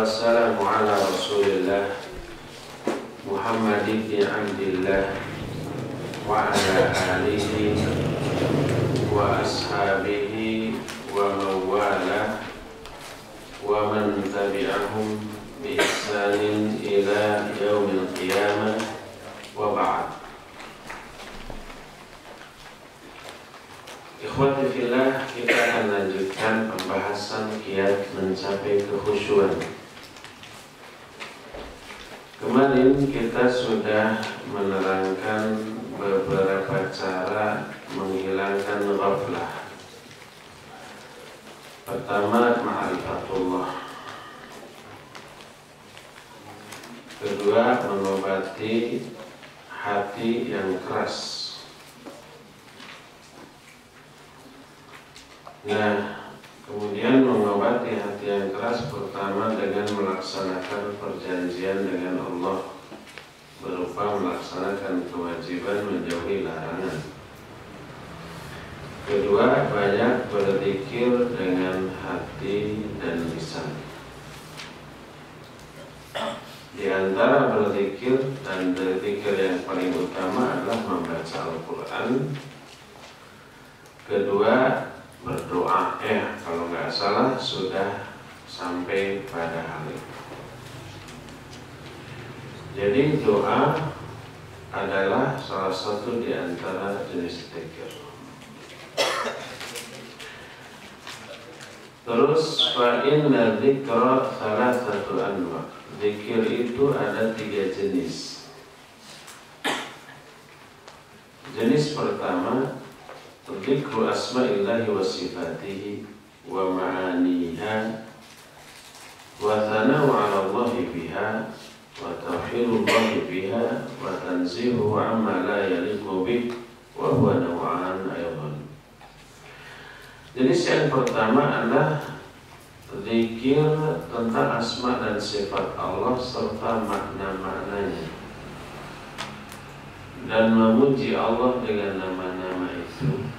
wassalamu ala Rasulillah Muhammad ibn Abdillah wa ala alihi wa ashabihi wa mawala wa man tabi'ahum bi ihsanin ila yaumil qiyamah wa ba'd. Ikhwati fillah, kita akan lanjutkan pembahasan kiat mencapai kekhusyuan. Kemarin kita sudah menerangkan beberapa cara menghilangkan ghaflah. Pertama, ma'rifatullah. Kedua, mengobati hati yang keras. Nah, kemudian mengobati hati yang keras pertama dengan melaksanakan perjanjian dengan Allah berupa melaksanakan kewajiban menjauhi larangan. Kedua, banyak berzikir dengan hati dan lisan. Di antara berzikir dan berzikir yang paling utama adalah membaca Al-Quran. Kedua, berdoa. Kalau nggak salah sudah sampai pada hal itu. Jadi doa adalah salah satu di antara jenis zikir. Terus fa inna dzikra thalathatu anwa. Zikir itu ada 3 jenis. Jenis pertama, dzikru asma'illahi wa sifatihi wa ma'aniha wa thana'u 'ala Allahi biha wa tauhidullahi biha wa tanzihu 'amma la yaliqu bih wa huwa naw'an aydan. Jenis yang pertama adalah zikir tentang asma dan sifat Allah serta makna-maknanya, dan memuji Allah dengan nama-nama itu,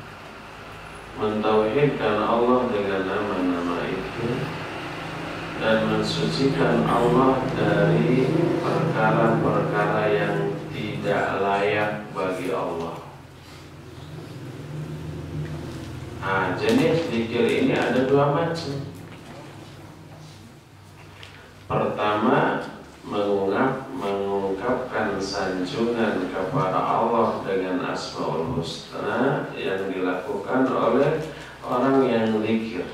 mentauhidkan Allah dengan nama-nama itu, dan mensucikan Allah dari perkara-perkara yang tidak layak bagi Allah. Nah, jenis zikir ini ada 2 macam. Pertama, mengungkapkan sanjungan kepada Allah dengan Asmaul Husna yang dilakukan oleh orang yang zikir.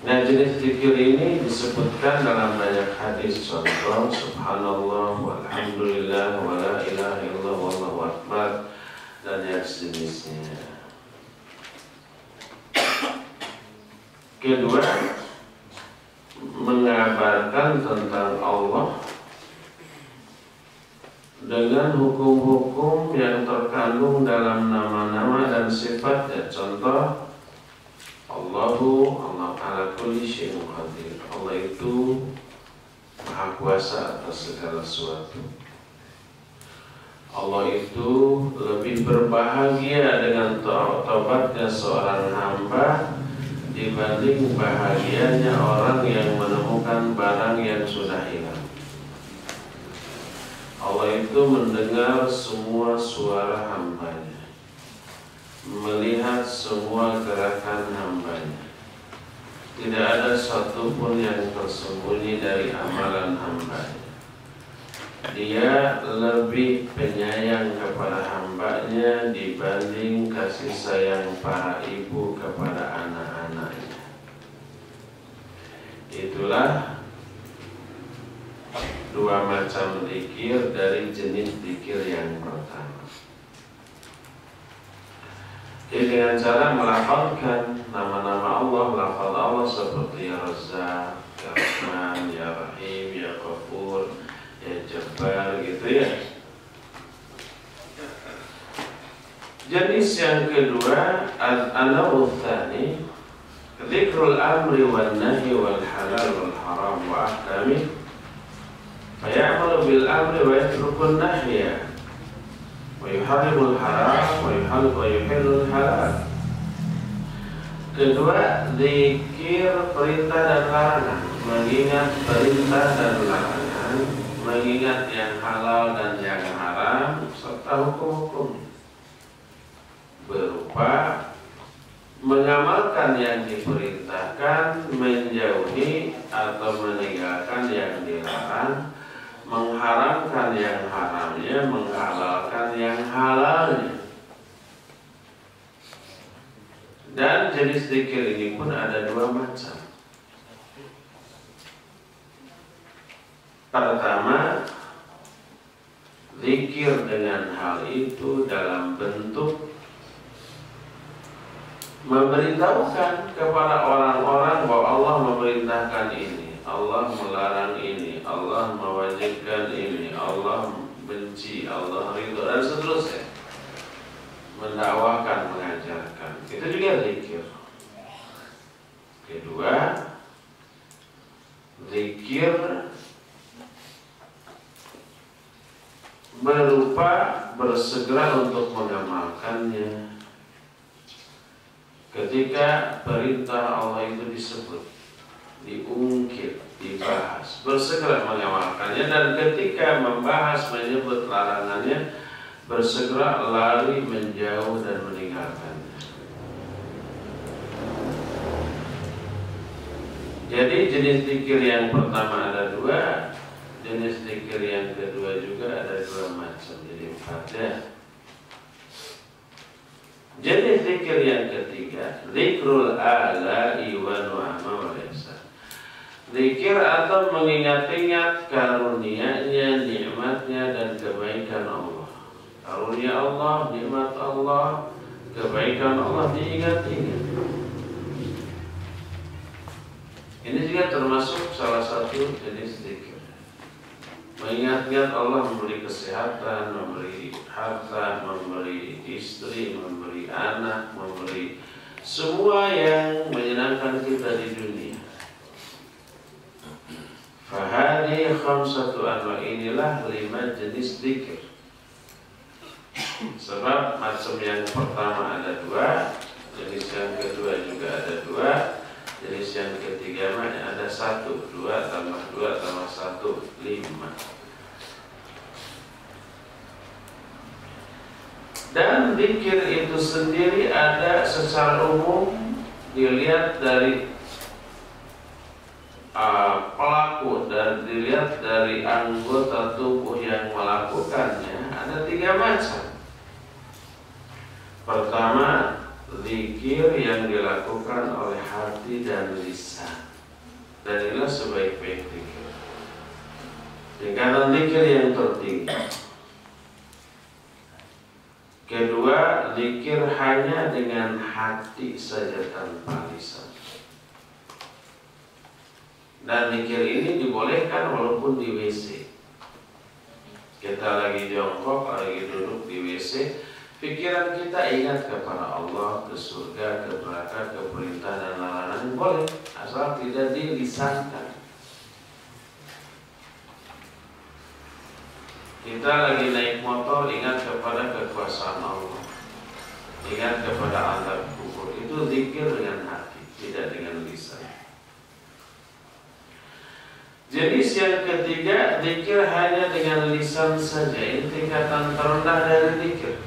Nah, jenis zikir ini disebutkan dalam banyak hadis, contoh subhanallah walhamdulillah wa la ilaha illallah wallahu akbar dan yang sejenisnya. Kedua, mengabarkan tentang Allah dengan hukum-hukum yang terkandung dalam nama-nama dan sifatnya. Contoh, Allah ala kulli syai'in qadir. Allah itu maha kuasa atas segala sesuatu. Allah itu lebih berbahagia dengan taubatnya seorang hamba dibanding bahagianya orang yang menemukan barang yang sudah hilang. Allah itu mendengar semua suara hambanya, melihat semua gerakan hambanya. Tidak ada satupun yang tersembunyi dari amalan hambanya. Dia lebih penyayang kepada hambanya dibanding kasih sayang para ibu kepada anak-anaknya. Itulah 2 macam zikir dari jenis zikir yang pertama. Jadi dengan cara melafalkan nama-nama Allah, lafal Allah seperti Ya Razzaq, Ya Rahman, Ya Rahim, Ya Ghafur, Ya Jabbar, gitu ya. Jenis yang kedua, an-naw'u tsani, dzikrul amri wan nahyi wal halal wal haram wa ahkami, fa ya'malu bil amri wa yatrukun nahya wa yuharrimul haram wa yuhillul halal. Kedua, zikir perintah dan larangan, mengingat perintah dan larangan, mengingat yang halal dan yang haram serta hukum-hukum, berupa mengamalkan yang diperintahkan, menjauhi atau meninggalkan yang dilarang, mengharamkan yang haramnya, menghalalkan yang halalnya. Dan jenis zikir ini pun ada dua macam. Pertama, zikir dengan hal itu dalam bentuk memberitahukan kepada orang-orang bahwa Allah memerintahkan ini, Allah melarang ini, Allah mewajibkan ini, Allah benci, Allah ridho, dan seterusnya. Mendakwahkan, mengajarkan, itu juga zikir. Kedua, zikir berupa bersegera untuk mengamalkannya. Ketika perintah Allah itu disebut, diungkit, dibahas, bersegera mengamalkannya, dan ketika membahas, menyebut larangannya, bersegera lari, menjauh, dan meninggalkannya. Jadi jenis zikir yang pertama ada dua, jenis zikir yang kedua juga ada dua macam, jadi empat ya. Jenis zikir yang ketiga, zikrul ala'i wa nu'ama wal ihsan. Zikir atau mengingat-ingat karunia-Nya, nikmatnya, dan kebaikan Allah. Karunia Allah, nikmat Allah, kebaikan Allah diingat-ingat. Ini juga termasuk salah satu jenis zikir. Mengingat-ingat Allah memberi kesehatan, memberi harta, memberi istri, memberi anak, memberi semua yang menyenangkan kita di dunia. Fahadi khamsatu anwa, inilah 5 jenis zikir. Sebab macam yang pertama ada dua, jenis yang kedua juga ada dua, jenis yang ketiga ada 1, 2 tambah 2 tambah 1, 5. Dan zikir itu sendiri ada secara umum dilihat dari pelaku dan dilihat dari anggota tubuh yang melakukannya, ada 3 macam. Pertama, zikir yang dilakukan oleh hati dan lisan, dan inilah sebaik-baik zikir, tingkatan zikir yang tertinggi. Kedua, zikir hanya dengan hati saja tanpa lisan. Dan zikir ini dibolehkan walaupun di WC. Kita lagi jongkok, lagi duduk di WC, pikiran kita ingat kepada Allah, ke surga, ke neraka, ke perintah dan larangan, boleh, asal tidak dilisankan. Kita lagi naik motor, ingat kepada kekuasaan Allah, ingat kepada azab kubur. Itu zikir dengan hati, tidak dengan lisan. Jenis yang ketiga, zikir hanya dengan lisan saja. Ini tingkatan terendah dari zikir.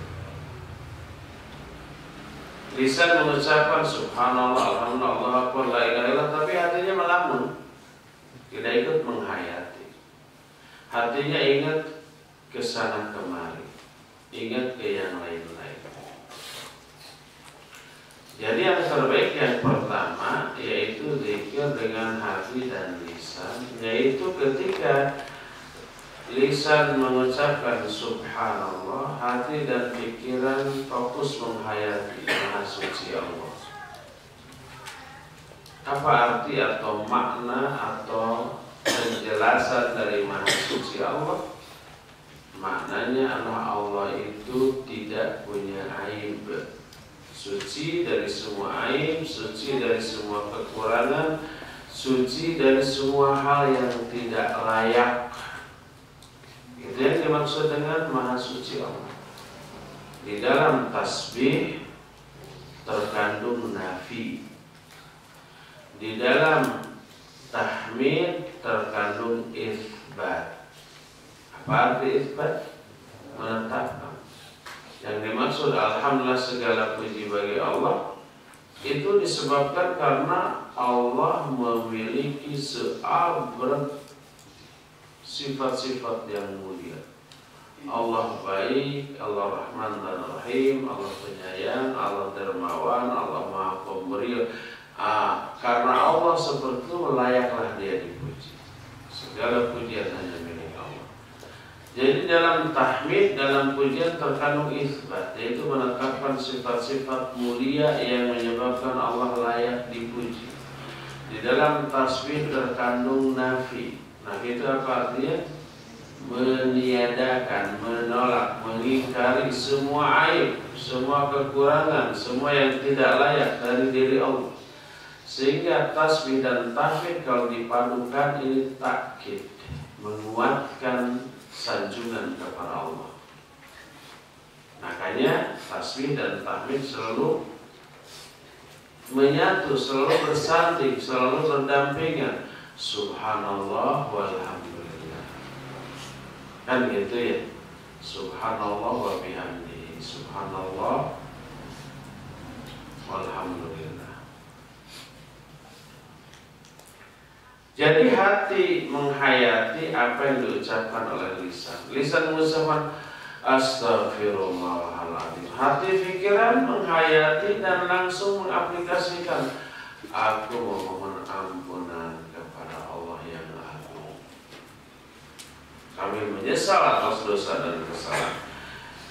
Lisan mengucapkan subhanallah, alhamdulillah, Allahu akbar, la ilaha illallah, tapi hatinya melamun, tidak ikut menghayati. Hatinya ingat ke sana kemari, ingat ke yang lain-lain. Jadi yang terbaik yang pertama yaitu zikir dengan hati dan lisan, yaitu ketika lisan mengucapkan subhanallah, hati dan pikiran fokus menghayati Maha Suci Allah. Apa arti atau makna atau penjelasan dari Maha Suci Allah? Maknanya adalah Allah itu tidak punya aib, suci dari semua aib, suci dari semua kekurangan, suci dari semua hal yang tidak layak. Itu yang dimaksud dengan Maha Suci Allah. Di dalam tasbih terkandung nafi, Di dalam tahmid terkandung isbat. Apa arti isbat? Menetapkan. Yang dimaksud alhamdulillah segala puji bagi Allah itu disebabkan karena Allah memiliki seabad sifat-sifat yang mulia. Allah baik, Allah Rahman dan Rahim, Allah penyayang, Allah dermawan, Allah Maha Pemberi. Karena Allah seperti itu layaklah Dia dipuji. Segala pujian hanya milik Allah. Jadi dalam tahmid, dalam pujian terkandung isbat, yaitu menetapkan sifat-sifat mulia yang menyebabkan Allah layak dipuji. Di dalam tasbih terkandung nafi. Nafi itu apa artinya? Meniadakan, menolak, mengingkari semua aib, semua kekurangan, semua yang tidak layak dari diri Allah. Sehingga tasbih dan tahmid kalau dipadukan ini takkid, menguatkan sanjungan kepada Allah. Makanya tasbih dan tahmid selalu menyatu, selalu bersanding, selalu berdampingan. Subhanallah walhamdulillah. Kan gitu ya. Subhanallah wa bihamdihi. Subhanallah walhamdulillah. Jadi hati menghayati apa yang diucapkan oleh lisan. Lisan mengucapkan astagfirullahaladzim. Hati pikiran menghayati dan langsung mengaplikasikan. Aku memohon ampunan kepada Allah yang Agung. Kami menyesal atas dosa dan kesalahan.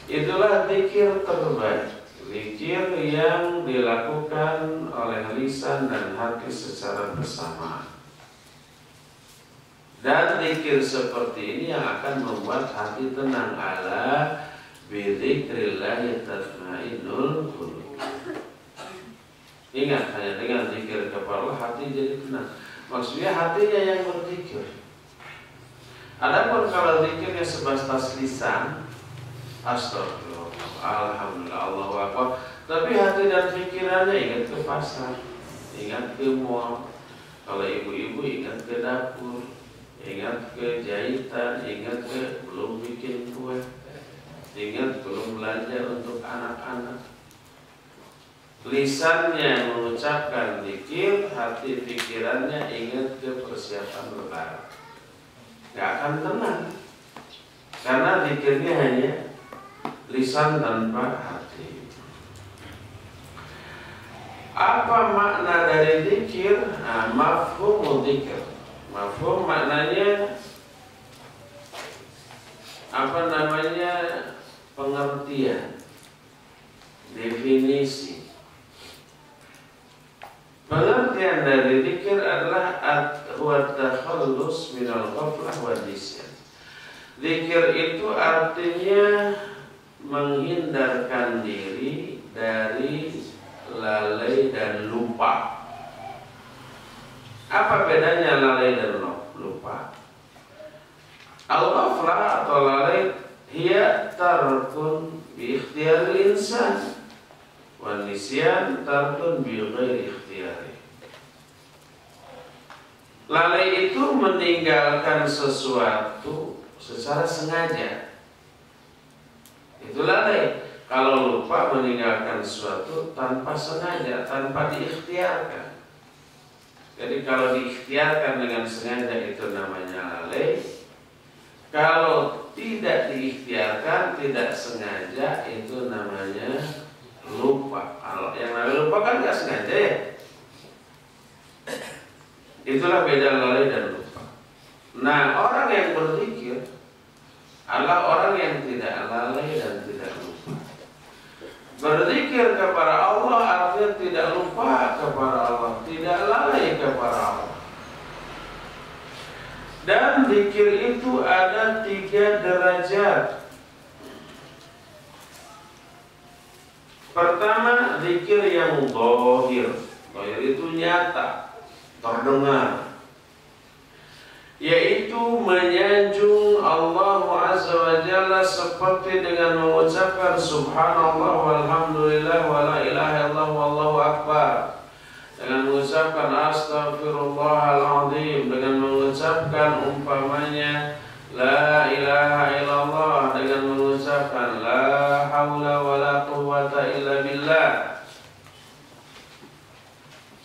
Itulah zikir terbaik. Zikir yang dilakukan oleh lisan dan hati secara bersamaan. Dan zikir seperti ini yang akan membuat hati tenang. Ala bidzikrillahi tatma'innul qulub. Ingat, hanya dengan zikir kepada Allah hati jadi tenang. Maksudnya hatinya yang berzikir. Adapun kalau zikirnya sebatas lisan, astagfirullah, alhamdulillah, Allahu akbar, tapi hati dan pikirannya ingat ke pasar, ingat ke mall. Kalau ibu-ibu ingat ke dapur, ingat ke jahitan, ingat ke belum bikin kue, ingat belum belanja untuk anak-anak. Lisannya mengucapkan zikir, hati pikirannya ingat ke persiapan lebaran. Gak akan tenang, karena zikirnya hanya lisan tanpa hati. Apa makna dari zikir? Mafhum zikir. Mafhum maknanya pengertian, definisi. Pengertian dari zikir adalah at-takhallus minal ghaflah wa nisyan. Zikir itu artinya menghindarkan diri dari lalai dan lupa. Apa bedanya lalai dan lupa? Al-ghaflah atau lalai hiya tarkun bi ikhtiyaril insan. Wan nisyan tarkun bi ghairi ikhtiyari. Lalai itu meninggalkan sesuatu secara sengaja. Itu lalai. Kalau lupa meninggalkan sesuatu tanpa sengaja, tanpa diikhtiarkan. Jadi kalau diikhtiarkan dengan sengaja itu namanya lalai. Kalau tidak diikhtiarkan, tidak sengaja itu namanya lupa. Kalau yang namanya lupa kan nggak sengaja ya. Itulah beda lalai dan lupa. Nah, orang yang berzikir adalah orang yang tidak lalai dan tidak lupa. Berzikir kepada Allah artinya tidak lupa kepada Allah, tidak lalai kepada Allah. Dan zikir itu ada 3 derajat. Pertama, zikir yang zahir. Zahir itu nyata, terdengar, yaitu menyanjung Allah Azza wa Jalla seperti dengan mengucapkan subhanallah walhamdulillah wa la ilaha illallah wallahu akbar. dengan mengucapkan Astaghfirullahaladzim, dengan mengucapkan umpamanya La ilaha illallah, dengan mengucapkan La haula wa la quwwata illa billah.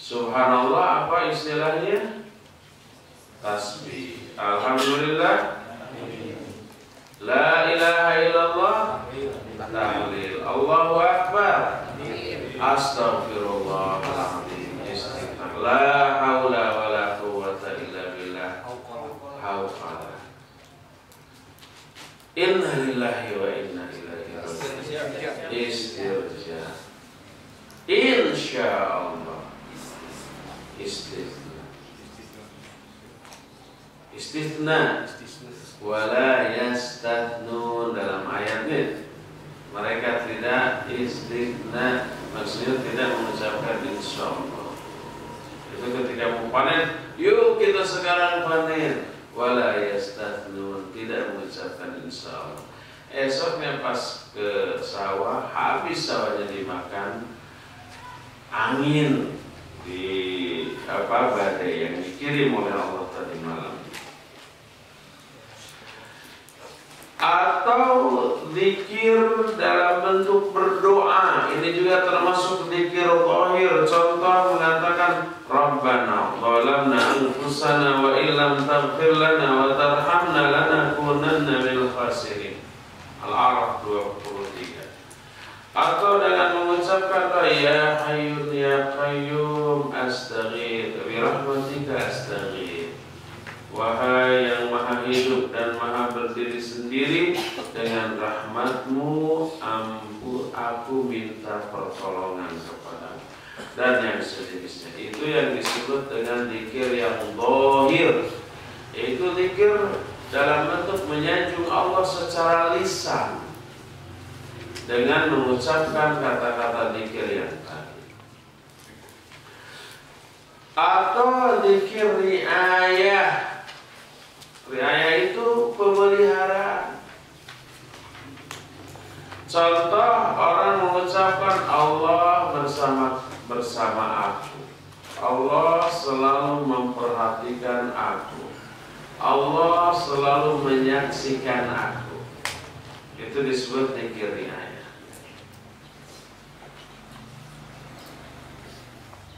Subhanallah apa istilahnya? Tasbih. Alhamdulillah. La ilaha illallah. Tahlil. Allahu akbar. Astaghfirullahaladzim. La haula wa la quwwata illa billah. Hauqala. Inna lillahi wa inna ilaihi raji'un. Istirja. Insyaallah. Istithna. Wala yastathnun dalam ayatnya. Mereka tidak istithna, maksudnya tidak mengucapkan insyaallah. Itu ketika mau panen, yuk kita sekarang panen. Wala yastathnun, tidak mengucapkan insyaallah. Esoknya pas ke sawah, habis sawahnya dimakan angin di badai yang dikirim oleh Allah tadi malam. Atau zikir dalam bentuk berdoa, ini juga termasuk zikir zahir. Contoh mengatakan Rabbana zalamna anfusana wa illam taghfir lana wa tarhamna lanakunanna minal khasirin. Al-A'raf 23. Atau dengan mengucapkan Ya Hayyun Ya Qayyum astaghith bi rahmatika astaghith. Wahai yang maha hidup dan maha berdiri sendiri, dengan rahmatmu aku minta pertolongan kepadamu. Dan yang sejenisnya. Itu yang disebut dengan zikir yang zahir. Itu zikir dalam bentuk menyanjung Allah secara lisan dengan mengucapkan kata-kata zikir yang tadi. Atau zikir riayah. Riayah itu pemeliharaan. Contoh orang mengucapkan Allah bersama aku. Allah selalu memperhatikan aku. Allah selalu menyaksikan aku. Itu disebut zikir riayah.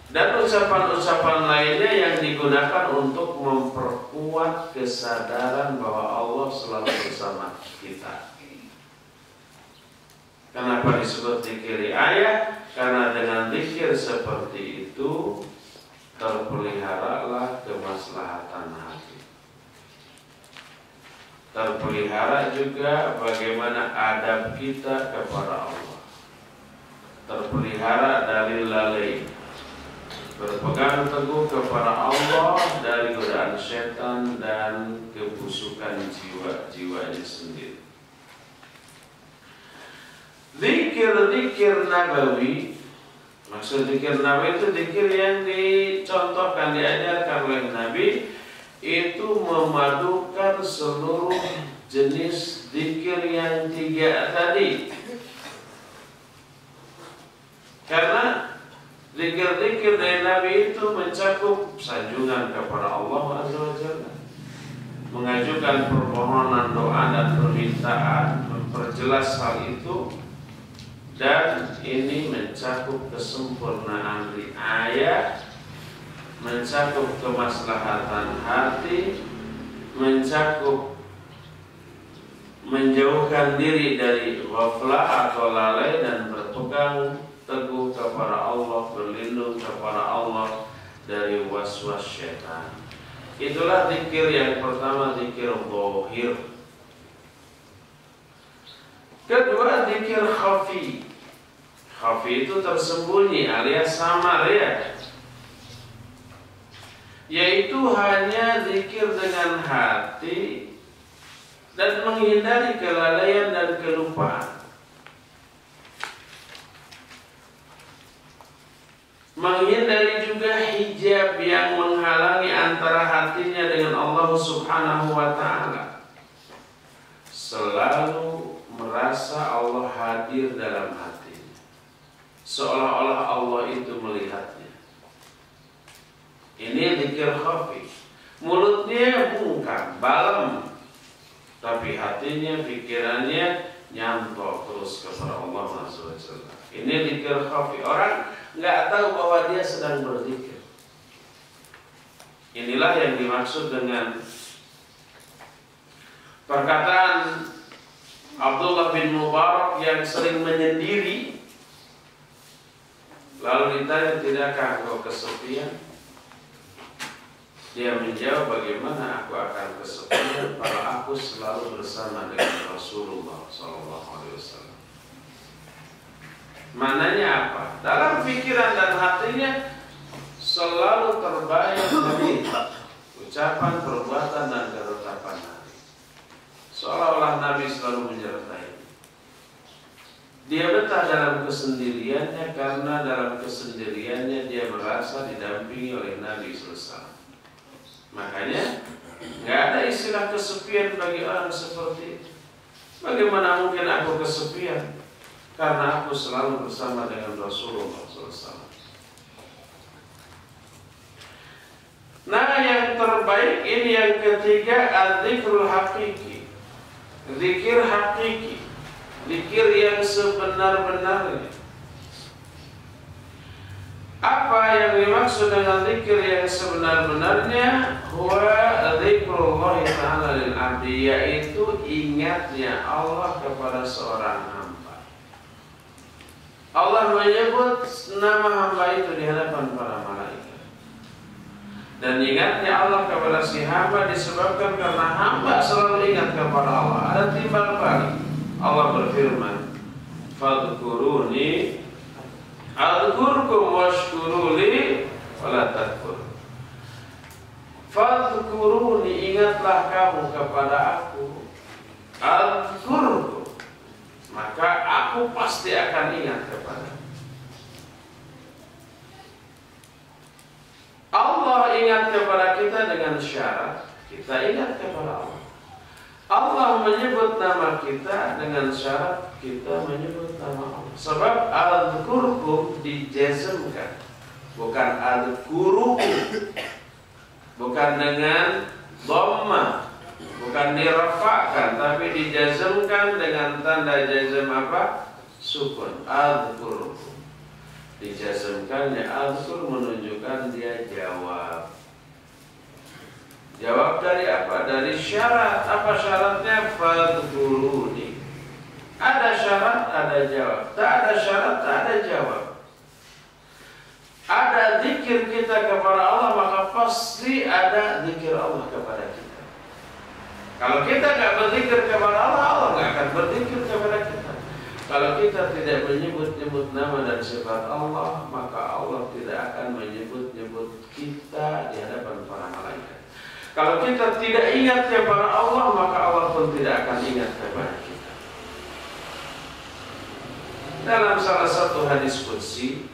Dan ucapan-ucapan lainnya yang digunakan untuk memperkuat kesadaran bahwa Allah selalu bersama kita. Kenapa disebut zikir riayah? Karena dengan zikir seperti itu terpeliharalah kemaslahatan hati. Terpelihara juga bagaimana adab kita kepada Allah. Terpelihara dari lalai. Berpegang teguh kepada Allah dari godaan setan dan kebusukan jiwa-jiwanya sendiri. Zikir-zikir nabawi, maksud zikir nabawi itu zikir yang dicontohkan, diajarkan oleh Nabi, itu memadukan seluruh jenis zikir yang tiga tadi. Karena zikir-zikir dari Nabi itu mencakup sanjungan kepada Allah Azza wa Jalla, mengajukan permohonan doa dan permintaan, memperjelas hal itu, dan ini mencakup kesempurnaan riayah, mencakup kemaslahatan hati, mencakup menjauhkan diri dari ghaflah atau lalai dan berpegang teguh kepada Allah, berlindung kepada Allah dari waswas syaitan. Itulah zikir yang pertama, zikir zahir. Kedua, zikir khafi. Khafi itu tersembunyi alias samar ya. Yaitu hanya zikir dengan hati dan menghindari kelalaian dan kelupaan. Menghindari juga hijab yang menghalangi antara hatinya dengan Allah Subhanahu wa ta'ala. Selalu merasa Allah hadir dalam hatinya, seolah-olah Allah itu melihatnya. zikir khafi. Mulutnya bungkam, balem, tapi hatinya, pikirannya nyantol terus kepada Allah Subhanahu wa taala. Ini zikir khafi. Orang nggak tahu bahwa dia sedang berzikir. Inilah yang dimaksud dengan perkataan Abdullah bin Mubarak yang sering menyendiri. Lalu ditanya, tidakkah engkau kesepian? Dia menjawab, bagaimana aku akan kesepian kalau aku selalu bersama dengan Rasulullah SAW. Maknanya apa? Dalam pikiran dan hatinya selalu terbayang dari ucapan, perbuatan, dan ketetapan Nabi. Seolah-olah Nabi selalu menyertai. Dia betah dalam kesendiriannya karena dalam kesendiriannya dia merasa didampingi oleh Nabi SAW. Makanya nggak ada istilah kesepian bagi orang seperti itu. Bagaimana mungkin aku kesepian? Karena aku selalu bersama dengan Rasulullah SAW. Nah, yang terbaik ini yang ketiga, az-zikrul haqiqi. Zikir hakiki, zikir yang sebenar-benarnya. Apa yang dimaksud dengan zikir yang sebenar-benarnya? Huwa zikrullah ta'ala lil abdi, yaitu ingatnya Allah kepada seorang hamba. Allah menyebut nama hamba itu di hadapan para malaikat. Dan ingatnya Allah kepada si hamba disebabkan karena hamba selalu ingat kepada Allah. Ada timbal balik. Allah berfirman, fadhkuruni adhkurkum washkuruli wala takfur. Fadhkuruni, ingatlah kamu kepada aku. Adhkurkum, maka aku pasti akan ingat kepada. Allah ingat kepada kita dengan syarat kita ingat kepada Allah. Allah menyebut nama kita dengan syarat kita menyebut nama Allah. Sebab adzkurkum dijazmkan, bukan adzkurukum, bukan dengan dhamma, bukan dirafa'kan, tapi dijazmkan dengan tanda jazm apa? Sukun. Adzkurukum. Dijazmkannya adzkur menunjukkan dia jawab. Jawab dari apa? Dari syarat. Apa syaratnya? Fadhkuruni. Ada syarat, ada jawab. Tak ada syarat, tak ada jawab. Ada zikir kita kepada Allah, maka pasti ada zikir Allah kepada kita. Kalau kita nggak berzikir kepada Allah, Allah nggak akan berzikir kepada kita. Kalau kita tidak menyebut-nyebut nama dan sifat Allah, maka Allah tidak akan menyebut-nyebut kita di hadapan para malaikat. Kalau kita tidak ingat kepada Allah, maka Allah pun tidak akan ingat kepada kita. Dalam salah satu hadis qudsi,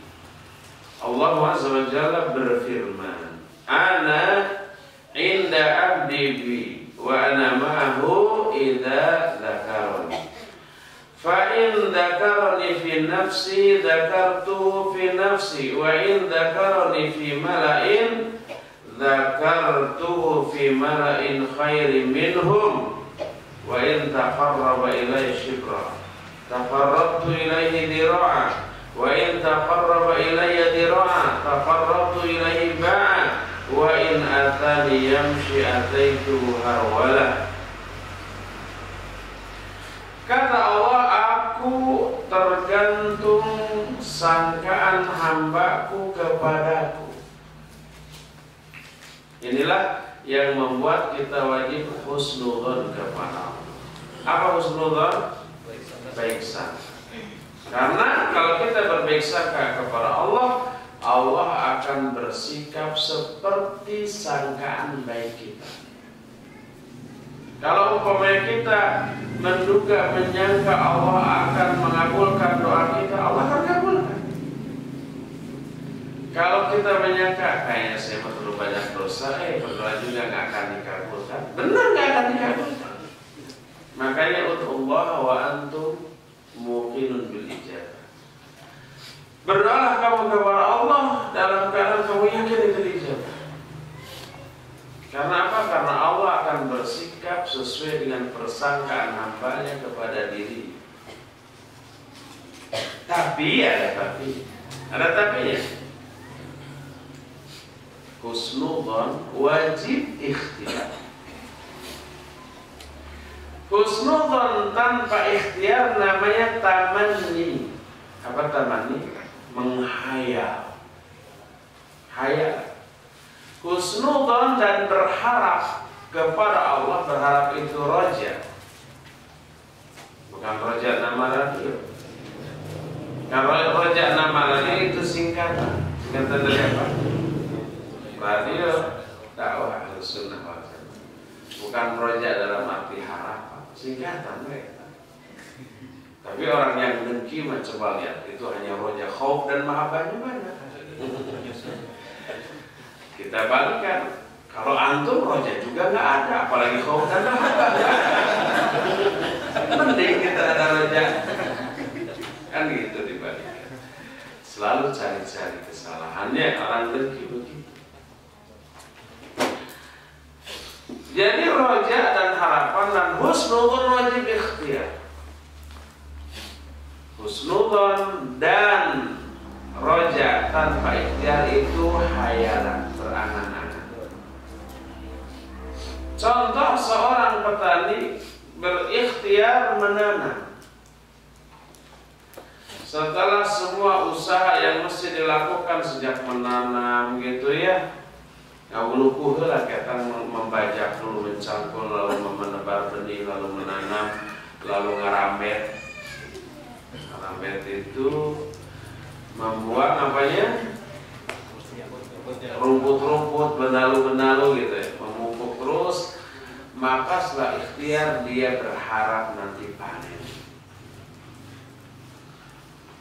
Allah Azza wa Jalla berfirman, Ana inda abdi bi wa ana ma'ahu idza dzakarani. Fa in dzakarani fi nafsi dzakartuhu fi nafsi wa in dzakarani fi mala'in dzakartuhu fi mala'in khairin minhum wa in taqarraba ilayya shibra taqarrabtu ilayhi dira'a wa in taqarraba ilayya dira'a taqarrabtu ilayhi ba'a wa in atani yamshi ataituhu harwala. Kata Allah, aku tergantung sangkaan hambaku kepadaku. Inilah yang membuat kita wajib husnudzon kepada Allah. Apa husnudzon? Baik sangka. Karena kalau kita berbaik sangka kepada Allah, Allah akan bersikap seperti sangkaan baik kita. Kalau umpamanya kita menduga, menyangka Allah akan mengabulkan doa kita, Allah akan kabulkan. Kalau kita menyangka, kayaknya saya perlu banyak dosa, berdoa juga nggak akan dikabulkan, benar nggak akan dikabulkan. Makanya ud'ullah wa antum muqinun bil ijabah. Berdoalah kamu kepada Allah dalam keadaan kamu yakin itu dijabah. persangkaan hambanya kepada diri. Tapi ada tapinya. Husnudzon wajib ikhtiar. Husnudzon tanpa ikhtiar namanya tamanni. Apa tamanni? Menghayal. Hayal. Husnudzon dan berharap kepada Allah, berharap itu roja. Bukan roja nama radio. Kalau roja nama radio itu singkatan. Singkatan dari apa? Radio dakwah Ahlussunnah wal Jamaah. Bukan roja dalam arti harapan. Singkatan mereka. Tapi orang yang dengki mencoba lihat itu hanya roja, khauf dan mahabbahnya mana? Kita balikkan. Kalau antum roja juga nggak ada, apalagi khauf dan mahabbah. Mending kita ada roja. Kan gitu dibalikkan. Selalu cari-cari kesalahannya orang dengki begitu. Jadi roja dan harapan dan husnudzon wajib ikhtiar. Husnudzon dan roja tanpa ikhtiar itu hayalan, berangan-angan. Contoh seorang petani berikhtiar menanam. Setelah semua usaha yang mesti dilakukan sejak menanam gitu ya, ngawulukuh lah kita membajak dulu, mencangkul, lalu menebar benih, lalu menanam, lalu ngaramet. Ngaramet itu membuang apanya? Rumput-rumput, benalu-benalu gitu ya, memupuk terus. Maka setelah ikhtiar dia berharap nanti panen.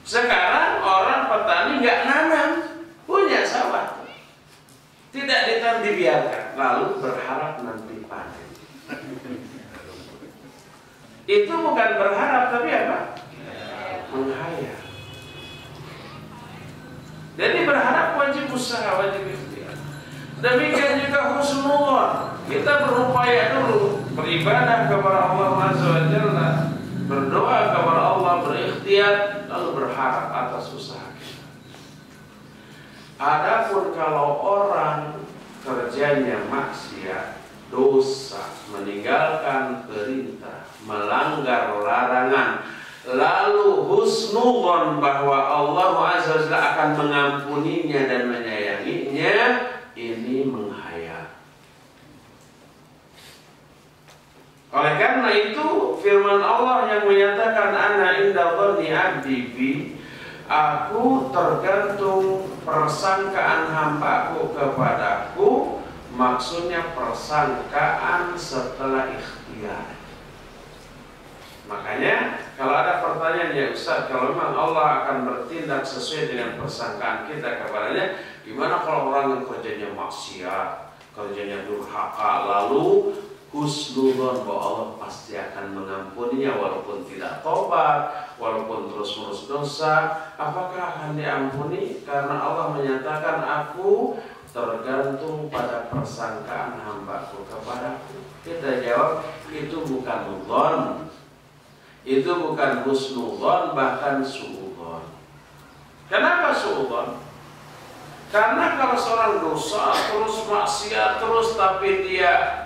Sekarang orang petani nggak nanam, punya sawah, tidak dibiarkan, lalu berharap nanti panen. Itu bukan berharap tapi apa? Menghayal. Jadi berharap wajib usaha, wajib ikhtiar. Demikian juga husnudzon. Kita berupaya dulu beribadah kepada Allah Azza wa Jalla, berdoa kepada Allah, berikhtiar, lalu berharap atas usaha kita. Adapun kalau orang kerjanya maksiat, dosa, meninggalkan perintah, melanggar larangan, lalu husnudzon bahwa Allah Azza wa Jalla akan mengampuninya dan menyayanginya, ini menghayal. Oleh karena itu firman Allah yang menyatakan ana inda dhanni abdi bi, aku tergantung persangkaan hambaku kepadaku, maksudnya persangkaan setelah ikhtiar. Makanya kalau ada pertanyaan, ya Ustaz, kalau memang Allah akan bertindak sesuai dengan persangkaan kita kepadanya, gimana kalau orang yang kerjanya maksiat, kerjanya durhaka, lalu husnudzon bahwa Allah pasti akan mengampuninya walaupun tidak tobat, walaupun terus-menerus dosa, apakah akan diampuni? Karena Allah menyatakan aku tergantung pada persangkaan hambaku kepadaku. Kita jawab, itu bukan dzon, itu bukan husnudzon, bahkan suudzon. Kenapa suudzon? Karena kalau seorang dosa terus maksiat terus tapi dia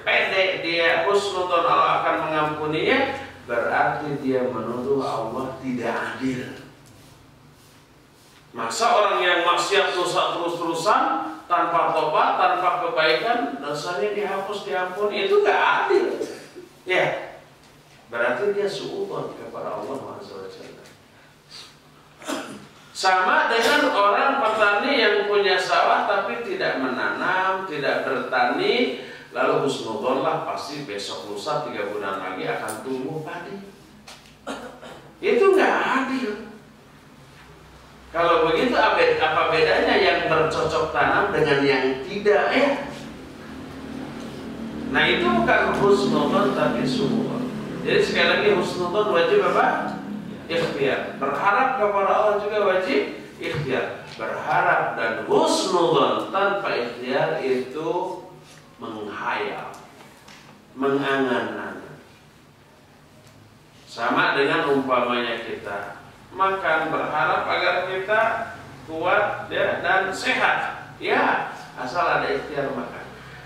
pendek, dia husnudzon Allah akan mengampuninya, berarti dia menuduh Allah tidak adil. Masa orang yang maksiat dosa terus-terusan tanpa tobat, tanpa kebaikan, dosanya dihapus, diampuni, itu gak adil. Ya, berarti dia suudzon kepada Allah Azza wa Jalla. Sama dengan orang petani yang punya sawah tapi tidak menanam, tidak bertani, lalu husnudzon lah pasti besok lusa 3 bulan lagi akan tumbuh padi. Itu nggak adil. Kalau begitu apa bedanya yang bercocok tanam dengan yang tidak ya? Nah itu bukan husnudzon tapi suudzon. Jadi sekali lagi husnudzon wajib apa? Ikhtiar. Berharap kepada Allah juga wajib ikhtiar. Berharap dan husnudzon tanpa ikhtiar itu menghayal. mengangan-angan. Sama dengan umpamanya kita makan berharap agar kita kuat ya, dan sehat. Ya, asal ada ikhtiar makan.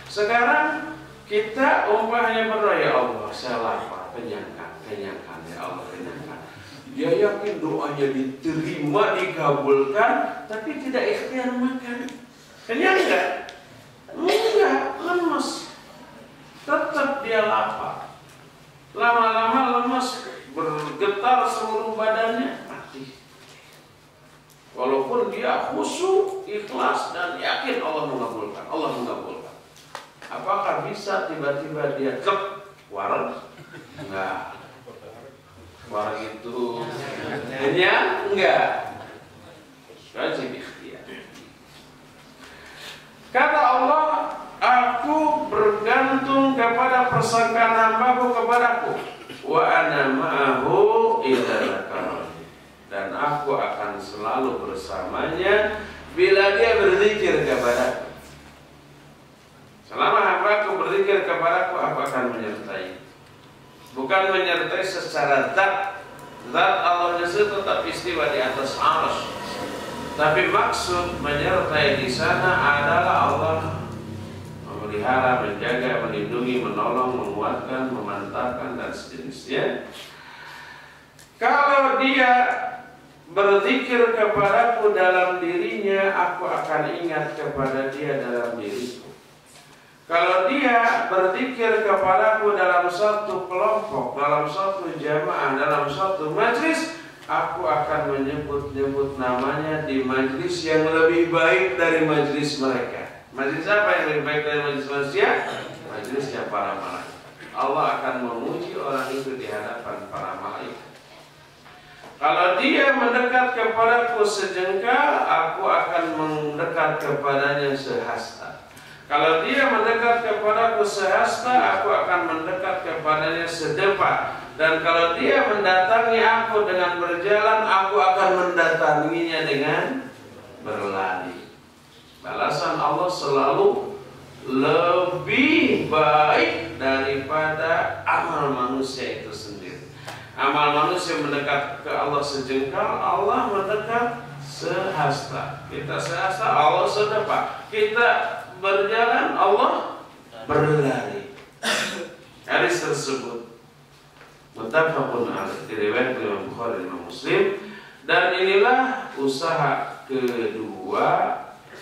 Sekarang kita umpamanya berdoa, ya Allah saya lapar, kenyangkan ya Allah, kenyangkan. Dia yakin doanya diterima, dikabulkan, tapi tidak ikhtiar makan. Kenyang enggak? Enggak, lemes. Tetap dia lapar. Lama-lama lemes, bergetar seluruh badannya, mati. Walaupun dia khusyuk, ikhlas dan yakin Allah mengabulkan. Apakah bisa tiba-tiba dia wareg? Enggak. Wareg itu kenyang? Enggak. Wajib ikhtiar. Kata Allah, aku bergantung kepada persangkaan hambaku kepadaku. Wa ana ma'ahu idza dzakarani. Dan aku akan selalu bersamanya bila dia berzikir kepadaku. Selama hambaku berzikir kepadaku, aku akan menyertai. Bukan menyertai secara zat. Zat Allah itu tetap istiwa di atas arsy. Tapi maksud menyertai di sana adalah Allah memelihara, menjaga, melindungi, menolong, menguatkan, memantapkan dan sejenisnya. Kalau dia berzikir kepadaku dalam dirinya, aku akan ingat kepada dia dalam diriku. Kalau dia berzikir kepadaku dalam satu kelompok, dalam satu jamaah, dalam satu majlis, aku akan menyebut-nyebut namanya di majlis yang lebih baik dari majlis mereka. Majlis apa yang lebih baik dari majlis manusia? Majlisnya para malaikat. Allah akan memuji orang itu di hadapan para malaikat. Kalau dia mendekat kepadaku sejengkal, aku akan mendekat kepadanya sehasta. Kalau dia mendekat kepadaku sehasta, aku akan mendekat kepadanya sedepak. Dan kalau dia mendatangi aku dengan berjalan, aku akan mendatanginya dengan berlari. Balasan Allah selalu lebih baik daripada amal manusia itu sendiri. Amal manusia mendekat ke Allah sejengkal, Allah mendekat sehasta. Kita sehasta, Allah sedepak. Kita berjalan, Allah berlari. Hadis tersebut muttafaqun alaih, diriwayatkan oleh Bukhari dan Muslim. Dan inilah usaha kedua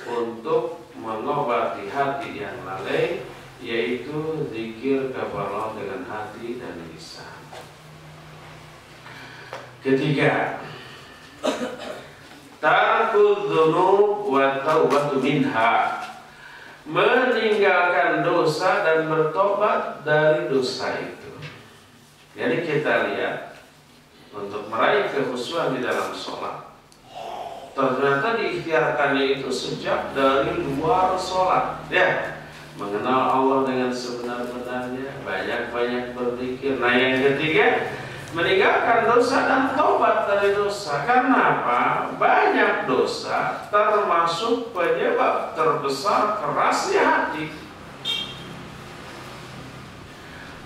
untuk mengobati hati yang lalai, yaitu zikir kepada Allah dengan hati dan lisan. Ketiga, tarkudz dzunub wa taubatu minha, meninggalkan dosa dan bertobat dari dosa itu. Jadi kita lihat, untuk meraih kekhusyuan di dalam sholat, ternyata diikhtiarkannya itu sejak dari luar sholat, ya, mengenal Allah dengan sebenar-benarnya, banyak-banyak berzikir. Nah, yang ketiga, meninggalkan dosa dan tobat dari dosa. Karena apa? Banyak dosa termasuk penyebab terbesar kerasnya hati.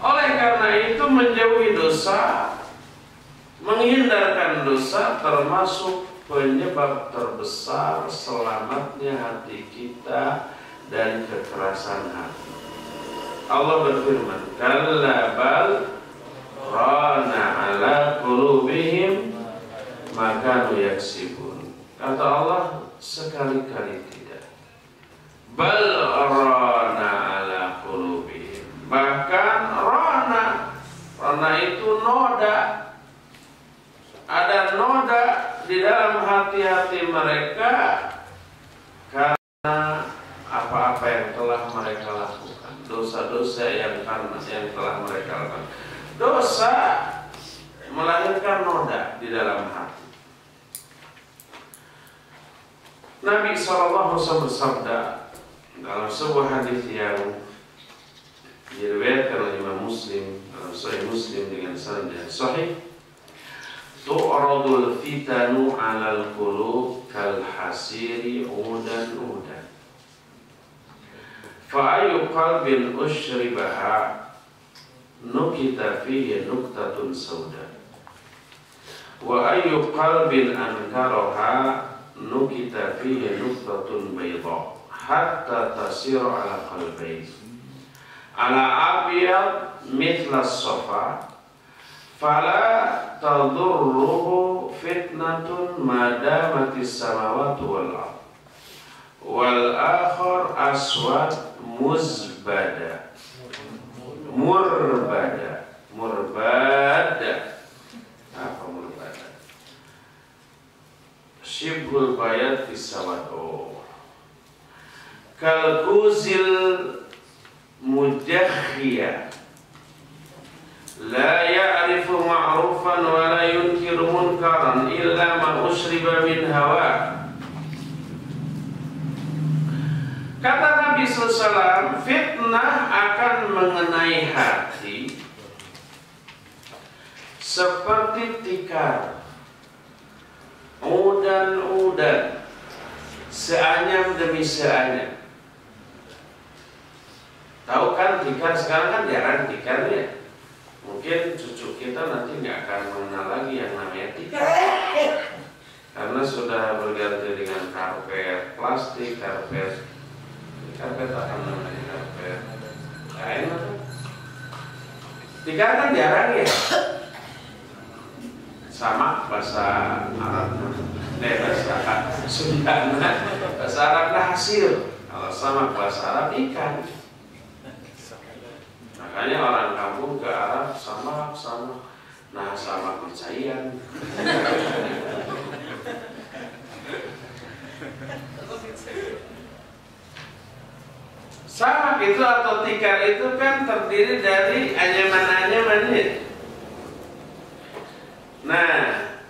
Oleh karena itu, menjauhi dosa, menghindarkan dosa termasuk penyebab terbesar selamatnya hati kita dari kekerasan hati. Allah berfirman, kalla bal rana ala qulubihim ma kanu yaksibun. Kata Allah, sekali-kali tidak. Bal rana ala qulubihim. Bahkan rana itu noda. Ada noda di dalam hati-hati mereka karena apa-apa yang telah mereka lakukan, dosa-dosa yang telah mereka lakukan. Dosa melahirkan noda di dalam hati. Nabi SAW bersabda dalam sebuah hadis yang diriwayatkan oleh Imam Muslim dalam Sahih Muslim dengan sanad yang sahih, tu'radul fitanu 'alal qulub kal hasiri udan fa ayu qalbin ushribaha nukita fihi nuktatun sauda wa ayyu qalbin ankaraha nukita fihi nuktatun bayda hatta tasira ala qalbayn ala abyad mithla as-safa fala tadurruhu fitnatun madamatis samawati wal ard wal akhar aswad murbada apa murbada syibhul bayat fisawad kalkuzil mujakhiyah la ya'rifu ma'rufan wa la yunkiru munkaran illa ma ushriba min hawa. Kata Nabi SAW, fitnah akan mengenai hati seperti tikar, udan-udan, seanyam demi seanyam. Tahu kan tikar, sekarang kan jarang tikar ya. Mungkin cucu kita nanti nggak akan mengenal lagi yang namanya tikar, karena sudah berganti dengan karpet plastik, karpet apa namanya, karpet kain apa. Tikar kan jarang ya. Sama bahasa Arabnya, bahasa Sunda, bahasa Arabnya hasil. Kalau sama bahasa Arab ikan. Makanya orang kampung ke Arab sama, nah sama percayaan. Samak itu atau tikar itu kan terdiri dari anyaman-anyaman ya. Nah,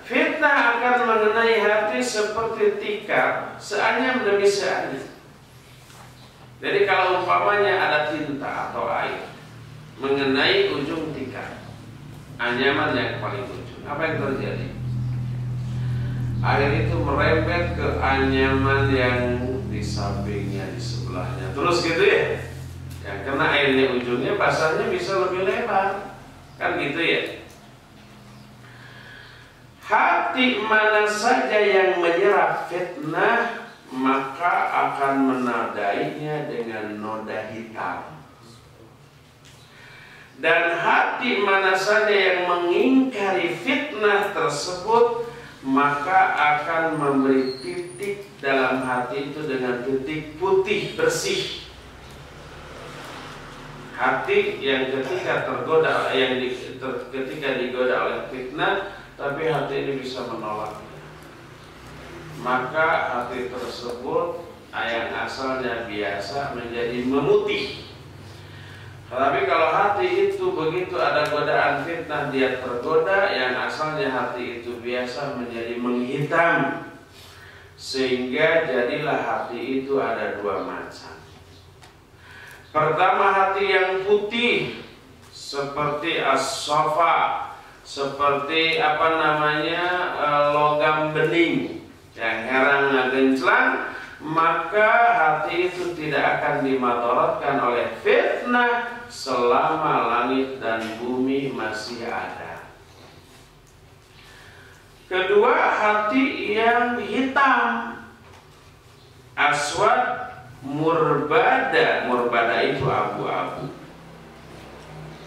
fitnah akan mengenai hati seperti tikar, seanyam demi seanyam. Jadi kalau umpamanya ada tinta atau air mengenai ujung tikar, anyaman yang paling ujung, apa yang terjadi? Air itu merembet ke anyaman yang di sampingnya, di sebelahnya, terus gitu ya. Yang kena airnya ujungnya, basahnya bisa lebih lebar, kan gitu ya. Hati mana saja yang menyerap fitnah, maka akan menadainya dengan noda hitam. Dan hati mana saja yang mengingkari fitnah tersebut, maka akan memberi titik dalam hati itu dengan titik putih bersih. Hati yang ketika tergoda, ketika digoda oleh fitnah, tapi hati ini bisa menolaknya, maka hati tersebut yang asalnya biasa menjadi memutih. Tapi kalau hati itu begitu ada godaan fitnah, dia tergoda, yang asalnya hati itu biasa menjadi menghitam. Sehingga jadilah hati itu ada dua macam. Pertama, hati yang putih seperti as-safa, seperti logam bening yang herang ngegenclang, maka hati itu tidak akan dimadaratkan oleh fitnah selama langit dan bumi masih ada. Kedua, hati yang hitam, aswad murbada. Murbada itu abu-abu,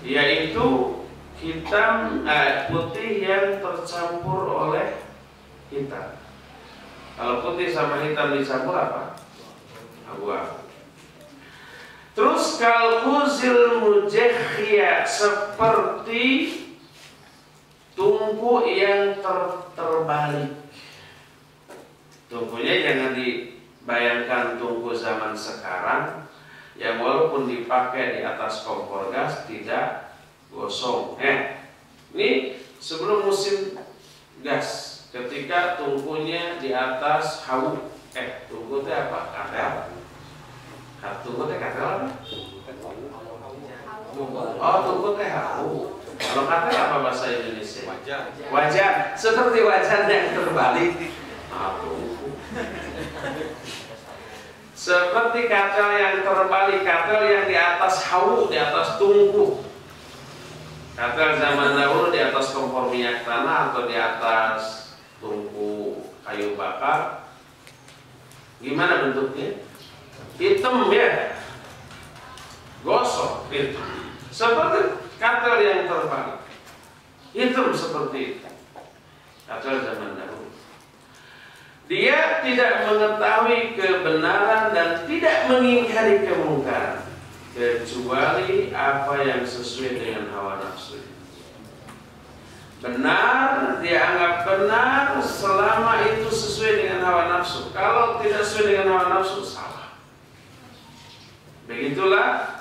yaitu hitam putih yang tercampur oleh hitam. Kalau putih sama hitam dicampur apa? Abu-abu. Terus kalkuzil mujakhiyah, seperti tungku yang terbalik. Tungkunya jangan dibayangkan tungku zaman sekarang yang walaupun dipakai di atas kompor gas tidak gosong. Ini sebelum musim gas, ketika tungkunya di atas hawu. Tungku itu apa? Katel. Tungku itu katel apa? Oh, tungku itu hawu. Kalau katel apa bahasa Indonesia? Wajan. Seperti wajan yang terbalik. Tungku. Seperti katel yang terbalik, katel yang di atas hawu, di atas tungku. Katel zaman dahulu di atas kompor minyak tanah atau di atas tungku kayu bakar. Gimana bentuknya? Hitam ya, gosok itu. Seperti katel yang terbalik, hitam seperti itu. Katel zaman dahulu. Dia tidak mengetahui kebenaran dan tidak mengingkari kemungkaran kecuali apa yang sesuai dengan hawa nafsu. Benar, dianggap benar selama itu sesuai dengan hawa nafsu. Kalau tidak sesuai dengan hawa nafsu, salah. Begitulah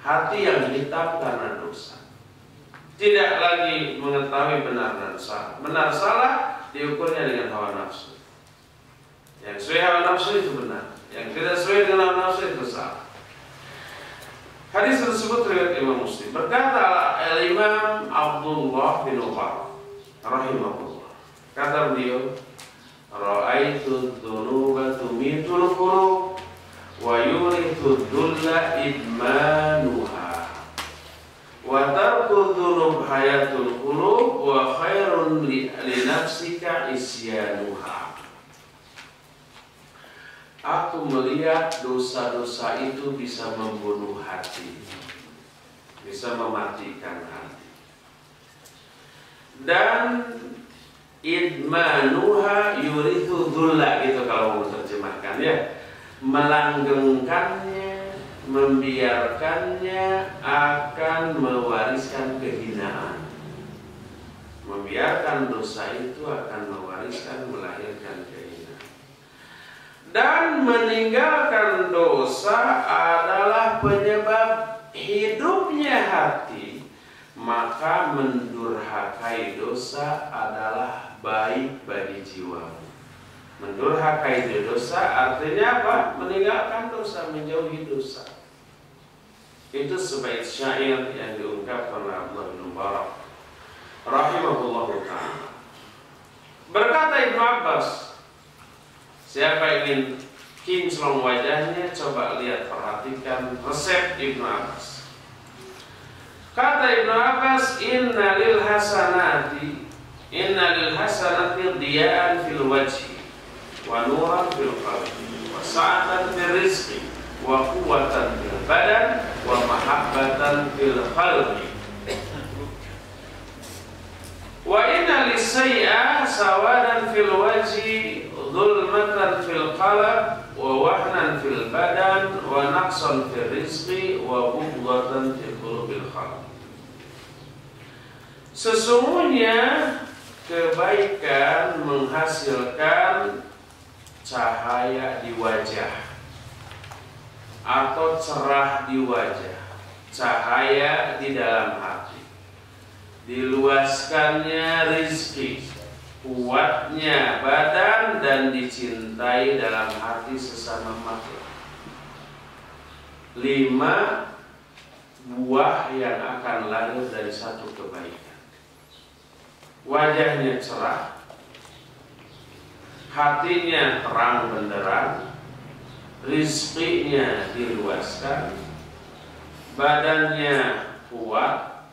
hati yang hitam karena dosa. Tidak lagi mengetahui benar dan salah. Benar salah diukurnya dengan hawa nafsu. Yang sesuai hawa nafsu itu benar, yang tidak sesuai dengan hawa nafsu itu salah. Hadis tersebut riwayat Imam Muslim. Berkata Al-Imam Abdullah bin Umar rahimahullah, kata beliau, ra'aitu dzunuba tumitul qulub wa yurithu dulla idmanuha wa tarku dzunub hayatul qulub wa khairun li nafsika isyanuha. Aku melihat dosa-dosa itu bisa membunuh hati, bisa mematikan hati. Dan idmanuha yurithu dhulla, gitu kalau mau terjemahkan ya. Melanggengkannya, membiarkannya akan mewariskan kehinaan. Membiarkan dosa itu akan mewariskan, melahirkan kehinaan. Dan meninggalkan dosa adalah penyebab hidupnya hati, maka mendurhakai dosa adalah baik bagi jiwamu. Mendurhakai dosa artinya apa? Meninggalkan dosa, menjauhi dosa. Itu sebait syair yang diungkapkan oleh Abdullah bin Mubarak rahimahullahu ta'ala. Berkata Ibnu Abbas, siapa ingin kinclong wajahnya, coba lihat, perhatikan resep Ibnu Abbas. Kata Ibnu Abbas, inna lil hasanati diya'an fil wajhi wa nuran fil qalbi wa sa'atan fil rizqi wa quwwatan fil badan wa mahabbatan fil qalbi wa inna lisay'a sawadan fil wajhi dhulmatan fil qalb wa wahnan fil badan wa naqsan fil rizqi wa bughdatan fil qulubil khalq. Sesungguhnya kebaikan menghasilkan cahaya di wajah atau cerah di wajah, cahaya di dalam hati, diluaskannya rizki, kuatnya badan, dan dicintai dalam hati sesama makhluk. 5 buah yang akan lahir dari satu kebaikan. Wajahnya cerah, hatinya terang benderang, rizkinya diluaskan, badannya kuat,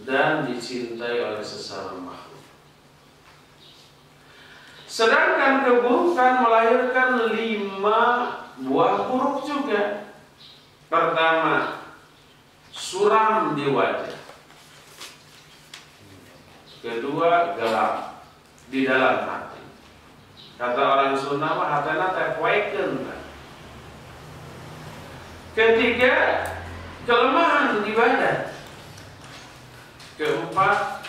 dan dicintai oleh sesama makhluk. Sedangkan keburukan melahirkan 5 buah buruk juga. Pertama, suram di wajah. Kedua, gelap di dalam hati. Kata orang Sunda mah hatana teh poekeun. Ketiga, kelemahan di badan. Keempat,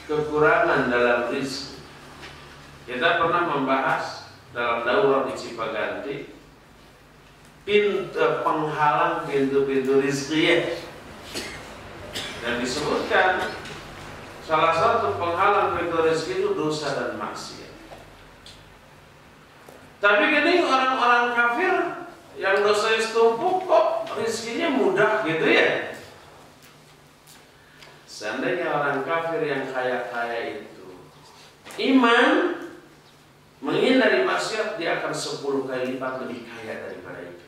kekurangan dalam rizki. Kita pernah membahas dalam daurah di Cipaganti penghalang pintu-pintu rizki ya. Dan disebutkan salah satu penghalang pintu rizki itu dosa dan maksiat. Tapi gini, orang-orang kafir yang dosanya setumpuk kok rizkinya mudah gitu ya. Seandainya orang kafir yang kaya-kaya itu iman, menghindari maksiat, dia akan 10 kali lipat lebih kaya daripada itu.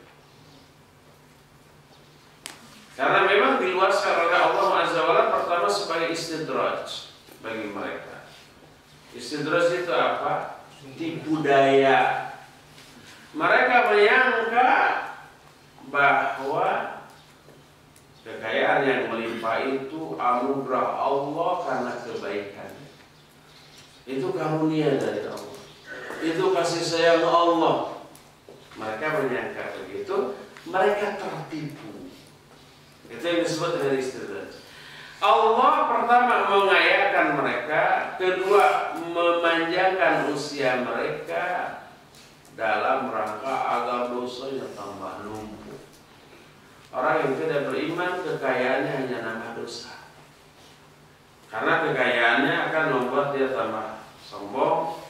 Karena memang diluaskan oleh Allah Azza wa Jalla pertama sebagai istidraj bagi mereka. Istidraj itu apa? Tipu daya. Mereka menyangka bahwa kekayaan yang melimpah itu anugerah Allah karena kebaikan. Itu karunia dari Allah. Itu kasih sayang Allah. Mereka menyangka begitu, mereka tertipu. Itu yang disebut dengan istidraj. Allah pertama mengayakan mereka, kedua memanjangkan usia mereka dalam rangka agar dosanya tambah numpuk. Orang yang tidak beriman kekayaannya hanya nambah dosa. Karena kekayaannya akan membuat dia tambah sombong,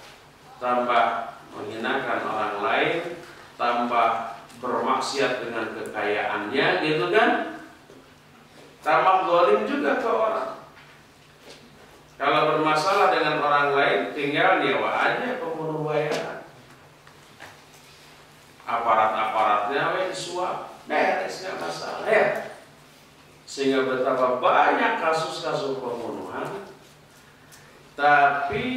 tambah menghinakan orang lain, tambah bermaksiat dengan kekayaannya, gitu kan? Tambah zalim juga ke orang. Kalau bermasalah dengan orang lain, tinggal nyewa aja pembunuh bayaran. Aparat-aparatnya disuap, beres nggak masalah ya. Sehingga betapa banyak kasus-kasus pembunuhan, tapi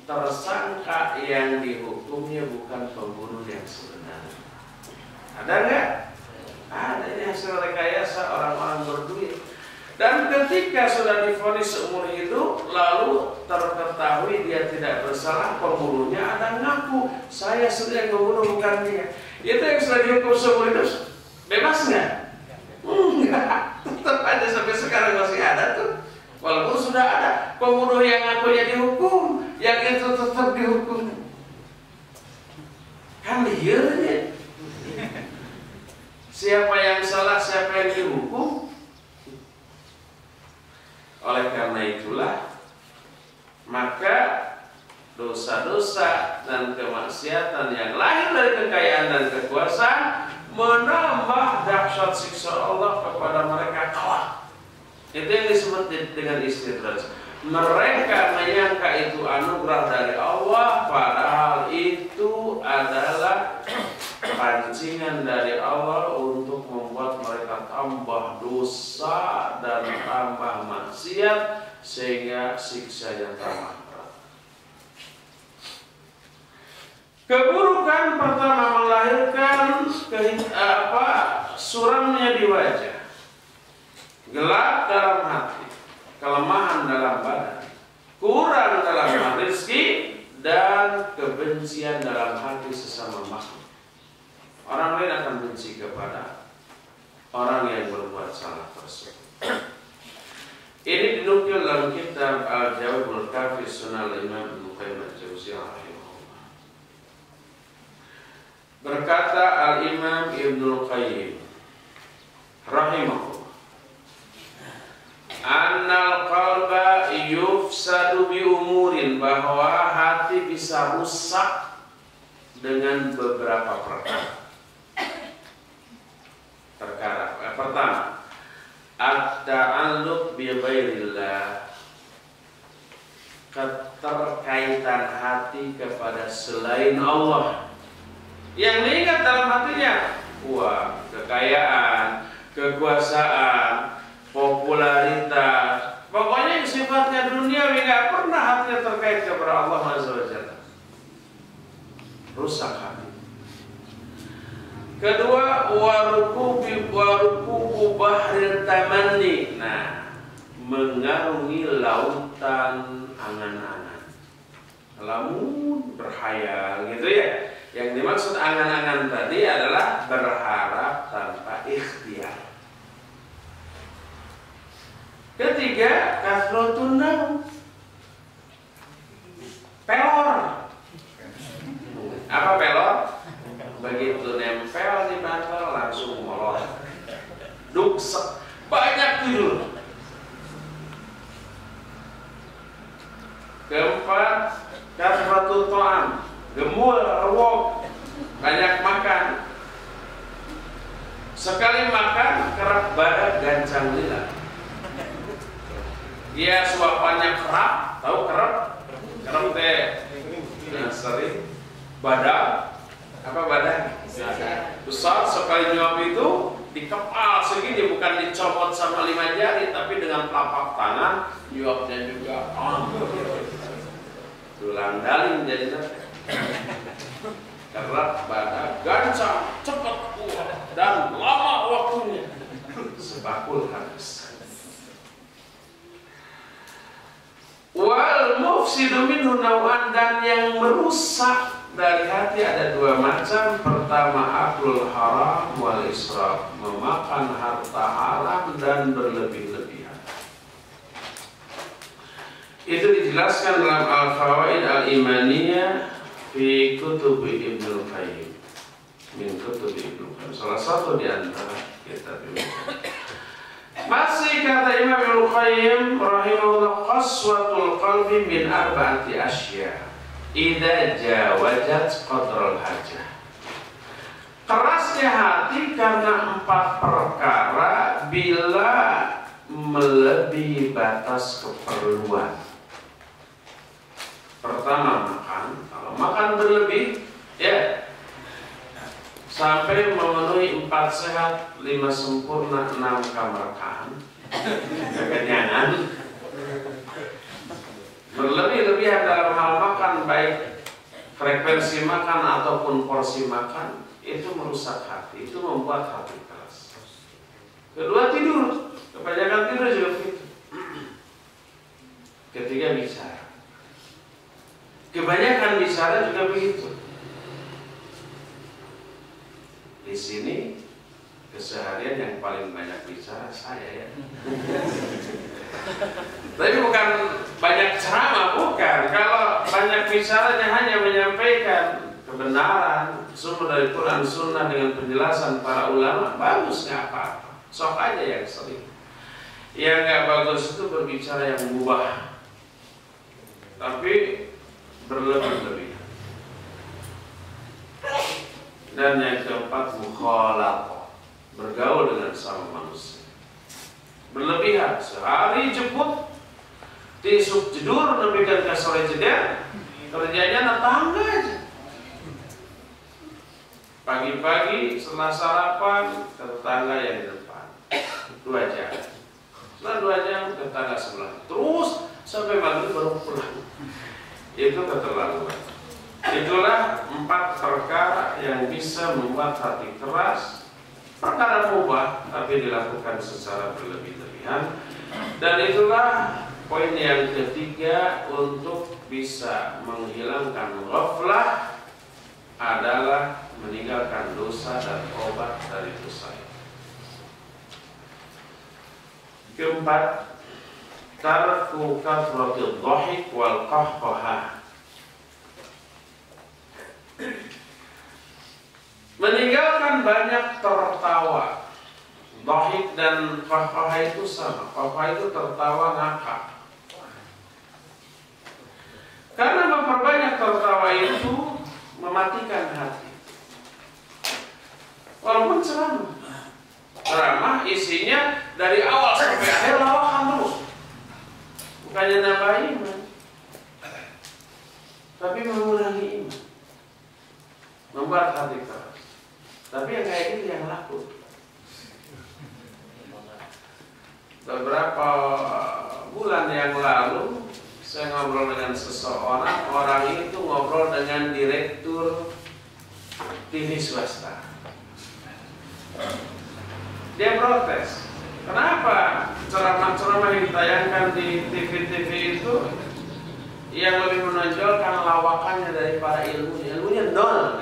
tersangka yang dihukumnya bukan pembunuh yang sebenarnya. Ada nggak? Ada. Ini hasil rekayasa orang-orang berduit. Dan ketika sudah divonis seumur hidup, lalu terketahui dia tidak bersalah, pembunuhnya ada ngaku, saya sendiri yang membunuh, bukan dia. Itu yang sudah dihukum seumur hidup, bebas nggak? Enggak. Tetap aja sampai sekarang masih ada tuh. Walaupun sudah ada pembunuh yang ngakunya dihukum, yang itu tetap dihukum. Kan liarnya. Siapa yang salah, siapa yang dihukum? Oleh karena itulah, maka dosa-dosa dan kemaksiatan yang lahir dari kekayaan dan kekuasaan menambah dahsyat siksa Allah kepada mereka kelak. Itu yang disebut dengan istidraj. Mereka menyangka itu anugerah dari Allah, padahal itu adalah pancingan dari Allah untuk membuat mereka tambah dosa dan tambah maksiat, sehingga siksanya tambah berat. Keburukan pertama melahirkan suramnya di wajah, gelap dalam hati, kelemahan dalam badan, kurang dalam rezeki, dan kebencian dalam hati sesama makhluk. Orang lain akan benci kepada orang yang berbuat salah tersebut. Ini dinukil dalam kitab Al-Jawabul Kafi Sunnah Imam Ibnu Qayyim Al-Jauziyah rahimahullah. Berkata Al-Imam Ibnu Qayyim rahimahullah, annal qalba yufsadu bi umurin, bahwa hati bisa rusak dengan beberapa perkara. Pertama, at-ta'alluq bi ghairillah, keterkaitan hati kepada selain Allah. Yang diingat dalam hatinya uang, kekayaan, kekuasaan, popularitas, pokoknya yang sifatnya duniawi, nggak pernah hatinya terkait kepada Allah Azza wa Jalla. Rusak hati. Kedua, warukubu bahril tamanni. Nah, mengarungi lautan angan-angan, lamun berhayal gitu ya. Yang dimaksud angan-angan tadi adalah berharap tanpa ikhtiar. Ketiga, kasratun naum, pelor. Apa pelor? Begitu nempel di bantal langsung molor, duksek, banyak tidur. Keempat, kasratut ta'am, gemul, rewok, banyak makan. Sekali makan kerap badan gancang lila. Dia suapannya kerap, tahu kerap? Kerap teh yang sering badan. Apa badan? Besar. Sekali nyuap itu dikepal segini, bukan dicopot sama 5 jari, tapi dengan telapak tangan, nyuapnya juga tulang daling jadinya. Kerak badan, gancang, cepat, kuat, dan lama waktunya. Sebakul habis. Wal mufsidu minhu naw'an, dan yang merusak dari hati ada 2 macam. Pertama, aklul haram wal israf, memakan harta haram dan berlebih-lebihan. Itu dijelaskan dalam Al-Fawaid Al-Imaniyah fi kutub Ibnu Qayyim. Min kutub Ibnu Qayyim, salah satu di antara kitab Ibnu Qayyim. Masih kata Imam Ibnu Qayyim rahimahullah, qaswatul qalbi min arba'ati asya idza jawazat qadral hajah. Kerasnya hati karena 4 perkara bila melebihi batas keperluan. Pertama, makan. Kalau makan berlebih, ya sampai memenuhi 4 sehat, 5 sempurna, 6 kemerkaan, kekenyangan. Berlebih-lebihan dalam hal makan, baik frekuensi makan ataupun porsi makan, itu merusak hati, itu membuat hati keras. Kedua, tidur. Kebanyakan tidur juga begitu. Ketiga, bicara. Kebanyakan bicara juga begitu. Di sini keseharian yang paling banyak bicara saya, ya. Tapi bukan banyak ceramah, bukan. Kalau banyak bicaranya hanya menyampaikan kebenaran, sumber dari Quran Sunnah dengan penjelasan para ulama, bagus, nggak apa-apa. Sok aja yang sering. Yang nggak bagus itu berbicara yang mubah, tapi berlebih-lebihan. Dan yang keempat, mukhalafah, bergaul dengan sama manusia. Berlebihan, sehari jemput, tisuk jedur, nebikan ke sore jeda, kerjanya tetangga aja. Pagi-pagi setelah sarapan, tetangga yang di depan 2 jam. Setelah 2 jam, tetangga sebelah. Terus sampai maghrib baru pulang. Itu keterlaluan. Itulah 4 perkara yang bisa membuat hati keras. Perkara mubah, tapi dilakukan secara berlebih-lebihan. Dan itulah poin yang ketiga untuk bisa menghilangkan ghaflah, adalah meninggalkan dosa dan obat dari dosa. Keempat, tarku kathratil dhahik wal qahqahah, meninggalkan banyak tertawa. Dhahik dan qahqahah itu sama. Qahqahah itu tertawa ngakak. Karena memperbanyak tertawa itu mematikan hati. Walaupun ceramah isinya dari awal sampai akhir lawakan terus, bukannya nambah iman, tapi mengurangi iman, membuat hati keras. Tapi yang kayak gitu yang laku. Beberapa bulan yang lalu saya ngobrol dengan seseorang. Orang itu ngobrol dengan direktur TV swasta. Dia protes, kenapa ceramah-ceramah yang ditayangkan di TV-TV itu yang lebih menonjolkan lawakannya daripada ilmunya. Ilmunya nol.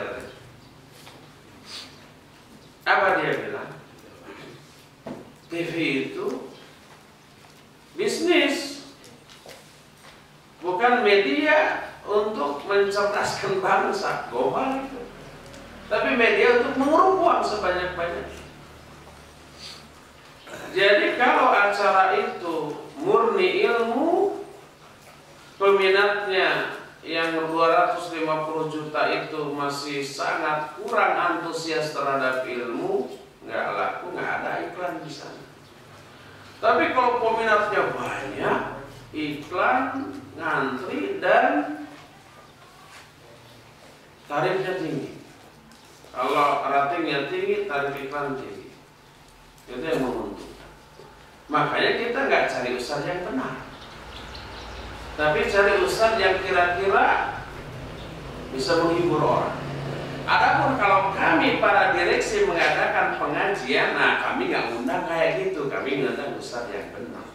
Apa dia bilang? TV itu bisnis, bukan media untuk mencerdaskan bangsa global itu, tapi media untuk menguruk uang sebanyak-banyaknya. Jadi kalau acara itu murni ilmu, peminatnya yang 250 juta itu masih sangat kurang antusias terhadap ilmu, nggak laku, nggak ada iklan di sana. Tapi kalau peminatnya banyak, iklan, ngantri, dan tarifnya tinggi. Kalau ratingnya tinggi, tarif iklan tinggi. Itu yang menguntungkan. Makanya kita nggak cari ustaz yang benar, tapi cari ustaz yang kira-kira bisa menghibur orang. Adapun kalau kami para direksi mengadakan pengajian, nah kami nggak undang kayak gitu, kami ngundang ustaz yang benar.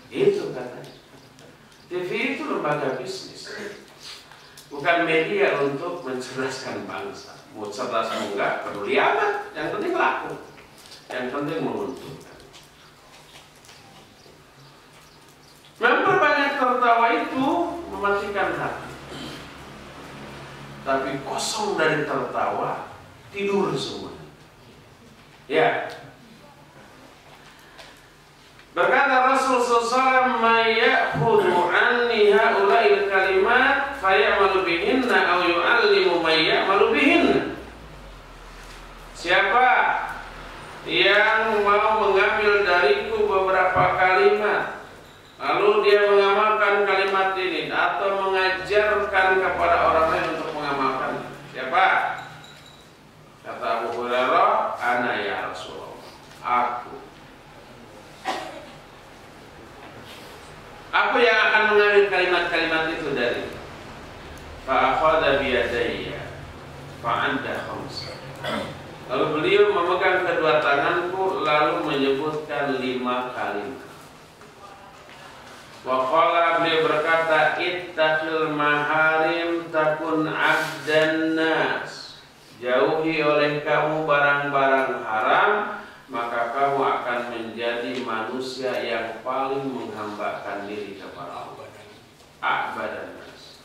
Itu katanya. TV itu lembaga bisnis, bukan media untuk mencerdaskan bangsa. Mau cerdas enggak peduli amat, yang penting laku, yang penting menguntungkan. Memperbanyak tertawa itu mematikan hati. Tapi kosong dari tertawa, tidur semua. Ya. Berkata Rasul SAW, "Mayyakhudhu anni haula'il kalimat fayamalu bihinna aw yu'allimu mayyamalu bihinna." Siapa yang mau mengambil dariku beberapa kalimat, lalu dia mengamalkan kalimat ini atau mengajarkan kepada orang lain untuk mengamalkan. Siapa? Kata Abu Hurairah, "Ana ya Rasulullah." Aku yang akan mengambil kalimat-kalimat itu dari. Fa akhadha bi yadayya fa anda khamsa. Lalu beliau memegang kedua tanganku lalu menyebutkan 5 kalimat. Wa qala, beliau berkata, "Ittaqil maharim takun abdan nas." Jauhi oleh kamu barang-barang haram, maka kamu akan menjadi manusia yang paling menghambakan diri kepada Allah. Abdan nas,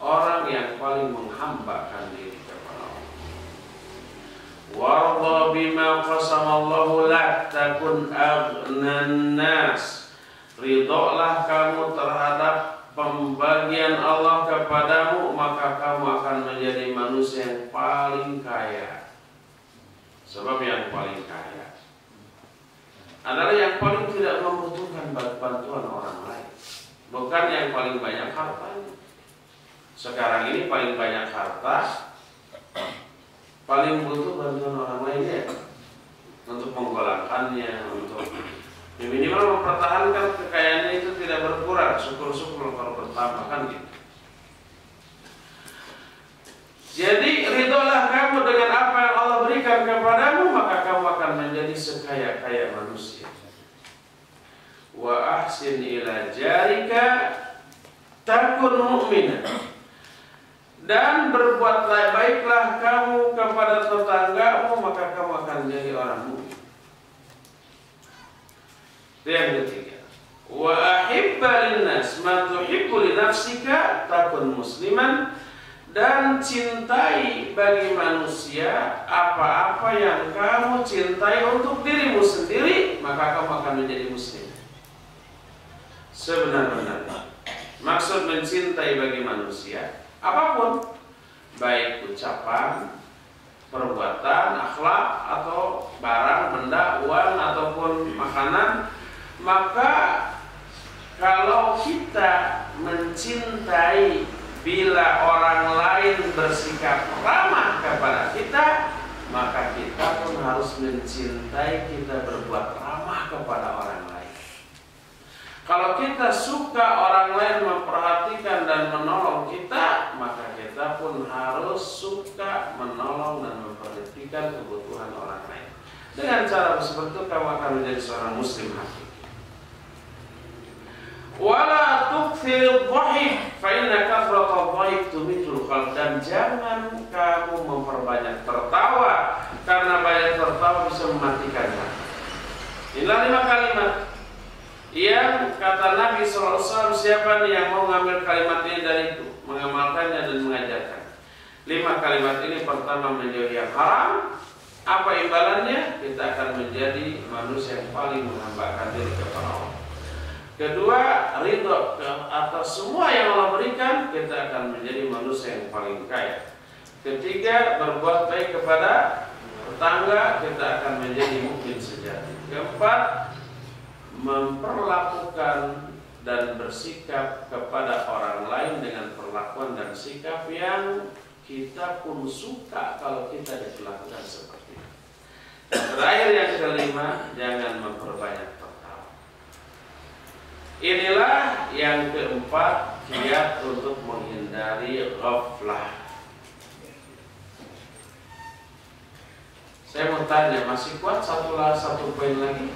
orang yang paling menghambakan diri kepada Allah. Warda bima qasamallahu lak takun aghnan nas. Ridholah kamu terhadap pembagian Allah kepadamu, maka kamu akan menjadi manusia yang paling kaya. Sebab yang paling kaya adalah yang paling tidak membutuhkan bantuan orang lain, bukan yang paling banyak hartanya. Sekarang ini paling banyak harta, paling butuh bantuan orang lain ya, untuk menggolakkannya, untuk minimal mempertahankan kekayaannya itu tidak berkurang, syukur-syukur kalau bertambah kan gitu. Jadi ridholah kamu dengan apa yang Allah berikan kepadamu, maka kamu akan menjadi sekaya-kaya manusia. Wa ahsin ila jarika takun mu'mina. Dan berbuatlah baiklah kamu kepada tetanggamu, maka kamu akan menjadi orang mukmin. Yang ketiga, wa ahibba linnas ma tuhibbu li nafsika takun musliman. Dan cintai bagi manusia apa-apa yang kamu cintai untuk dirimu sendiri, maka kamu akan menjadi muslim. Sebenar-benarnya maksud mencintai bagi manusia apapun, baik ucapan, perbuatan, akhlak, atau barang, benda, uang, ataupun makanan. Maka kalau kita mencintai bila orang lain bersikap ramah kepada kita, maka kita pun harus mencintai kita berbuat ramah kepada orang lain. Kalau kita suka orang lain memperhatikan dan menolong kita, maka kita pun harus suka menolong dan memperhatikan kebutuhan orang lain. Dengan cara seperti itu kamu akan menjadi seorang muslim hakiki. Wala tukthir dhahik fa inna kathrata dhahik tumitul qalb. Dan jangan kamu memperbanyak tertawa, karena banyak tertawa bisa mematikan hati. Inilah 5 kalimat yang kata Nabi SAW, siapa nih yang mau mengambil kalimat ini dariku, mengamalkannya dan mengajarkan. 5 kalimat ini, pertama menjauhi yang haram. Apa imbalannya? Kita akan menjadi manusia yang paling menghambakan diri kepada Allah. Kedua, ridho atas semua yang Allah berikan, kita akan menjadi manusia yang paling kaya. Ketiga, berbuat baik kepada tetangga, kita akan menjadi mukmin sejati. Keempat, memperlakukan dan bersikap kepada orang lain dengan perlakuan dan sikap yang kita pun suka kalau kita diperlakukan seperti itu. Terakhir yang kelima, jangan memperbanyak tertawa. Inilah yang keempat, kiat untuk menghindari ghaflah. Saya mau tanya, masih kuat satu poin lagi?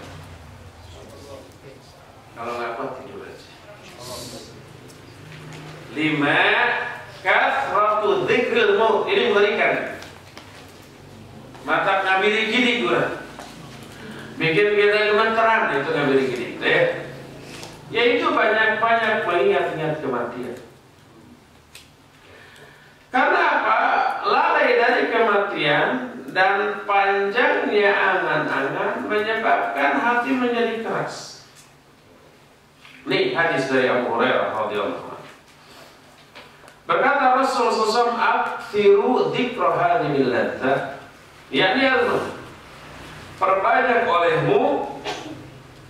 Kalau nggak kuat tidur aja. 5. Kathratu dzikril maut. Ini mengerikan. Mata ngabiri gini gua. Bikin kita gemeteran itu ngabiri gini. Yaitu banyak-banyak mengingat-ingat kematian. Karena apa? Lalai dari kematian dan panjangnya angan-angan menyebabkan hati menjadi keras. Nih hadis dari Abu Hurairah radhiyallahu anhu. Berkata Rasulullah SAW, "Aktsiru dzikra hadhil ladzat." Yakni perbanyak olehmu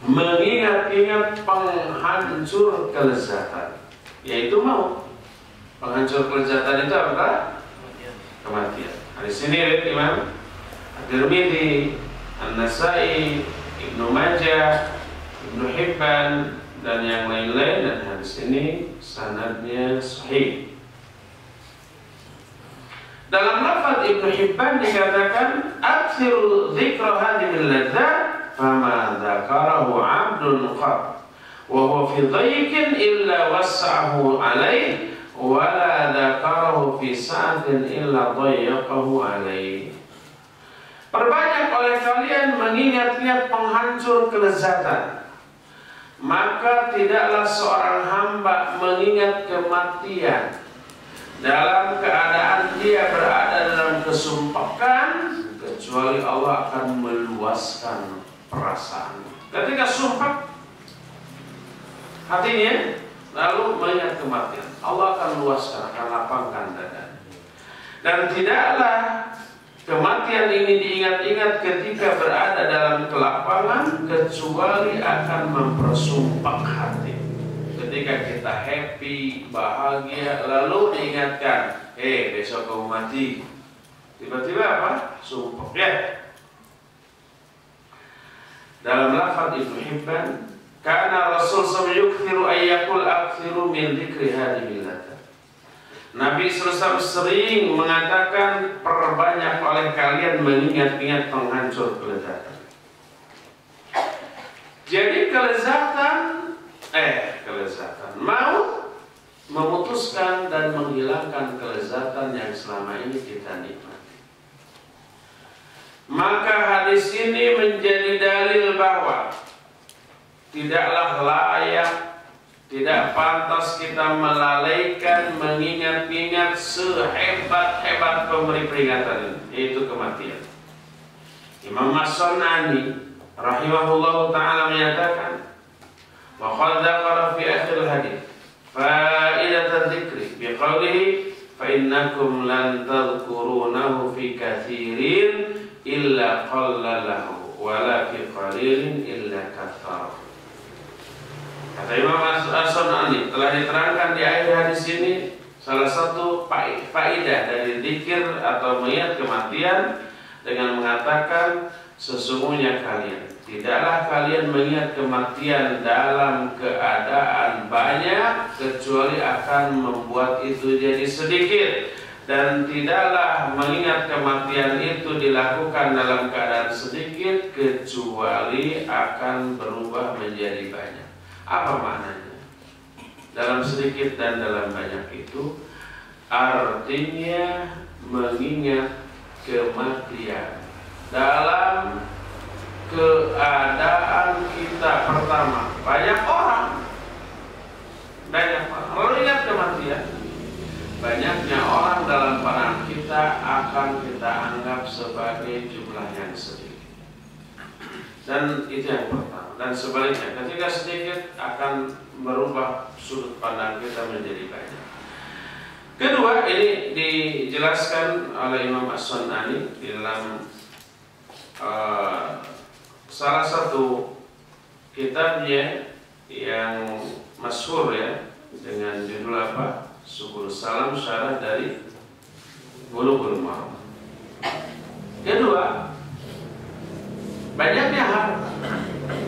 mengingat-ingat penghancur kelezatan, yaitu maut. Penghancur kelezatan itu apa? Kematian. Hadis ini riwayat Imam At-Tirmidzi, An-Nasa'i, Ibnu Majah, Ibnu Hibban dan yang lain-lain, dan hadis ini sanadnya sahih. Dalam lafaz Ibnu Hibban dikatakan aktsiru dzikra hadhil ladzat fama dzakarahu 'abdun qat wa huwa fi dhayqin illa wassa'ahu 'alaihi wa la dzakarahu fi sa'atin illa dhayyaqahu 'alaihi. Perbanyak oleh kalian mengingat-ingat penghancur kelezatan, maka tidaklah seorang hamba mengingat kematian dalam keadaan dia berada dalam kesumpakan, kecuali Allah akan meluaskan perasaan. Ketika sumpah hatinya, lalu mengingat kematian, Allah akan luaskan, akan lapangkan dada. Dan tidaklah kematian ini diingat-ingat ketika berada dalam kelapangan, kecuali akan mempersumpah hati. Ketika kita happy, bahagia, lalu diingatkan, besok kamu mati. Tiba-tiba apa? Sumpah. Ya. Dalam lafaz Ibnu Hibban, karena Rasul SAW yukthiru ayyakul akthiru min dzikri hadhil ladzat. Nabi SAW sering mengatakan, perbanyak oleh kalian mengingat-ingat penghancur kelezatan. Jadi kelezatan maut memutuskan dan menghilangkan kelezatan yang selama ini kita nikmati. Maka hadis ini menjadi dalil bahwa tidaklah layak, tidak pantas kita melalaikan mengingat-ingat sehebat-hebat pemberi peringatan ini, yaitu kematian. Imam As-Sunani rahimahullah ta'ala menyatakan, wa qad dzakara fi akhir hadits fa'idat dzikri bi qawlihi fa innakum lan tadhkurunahu fi katsirin illa qallalahu wa la fi qalilin illa katsarahu. Kata Imam As-Sunani, telah diterangkan di akhir hadis ini salah satu faidah dari zikir atau mengingat kematian dengan mengatakan, sesungguhnya tidaklah kalian mengingat kematian dalam keadaan banyak, kecuali akan membuat itu jadi sedikit. Dan tidaklah mengingat kematian itu dilakukan dalam keadaan sedikit, kecuali akan berubah menjadi banyak. Apa maknanya? Dalam sedikit dan dalam banyak itu artinya mengingat kematian dalam keadaan kita pertama banyak orang lalu ingat kematian, banyaknya orang dalam pandangan kita akan kita anggap sebagai jumlah yang sedikit, dan itu yang pertama. Dan sebaliknya, ketika sedikit akan merubah sudut pandang kita menjadi banyak. Kedua, ini dijelaskan oleh Imam As-Sunani di dalam salah satu kitabnya yang masyhur ya, dengan judul apa? Subul Salam, syarah dari Bulughul Maram. Kedua, banyaknya harta.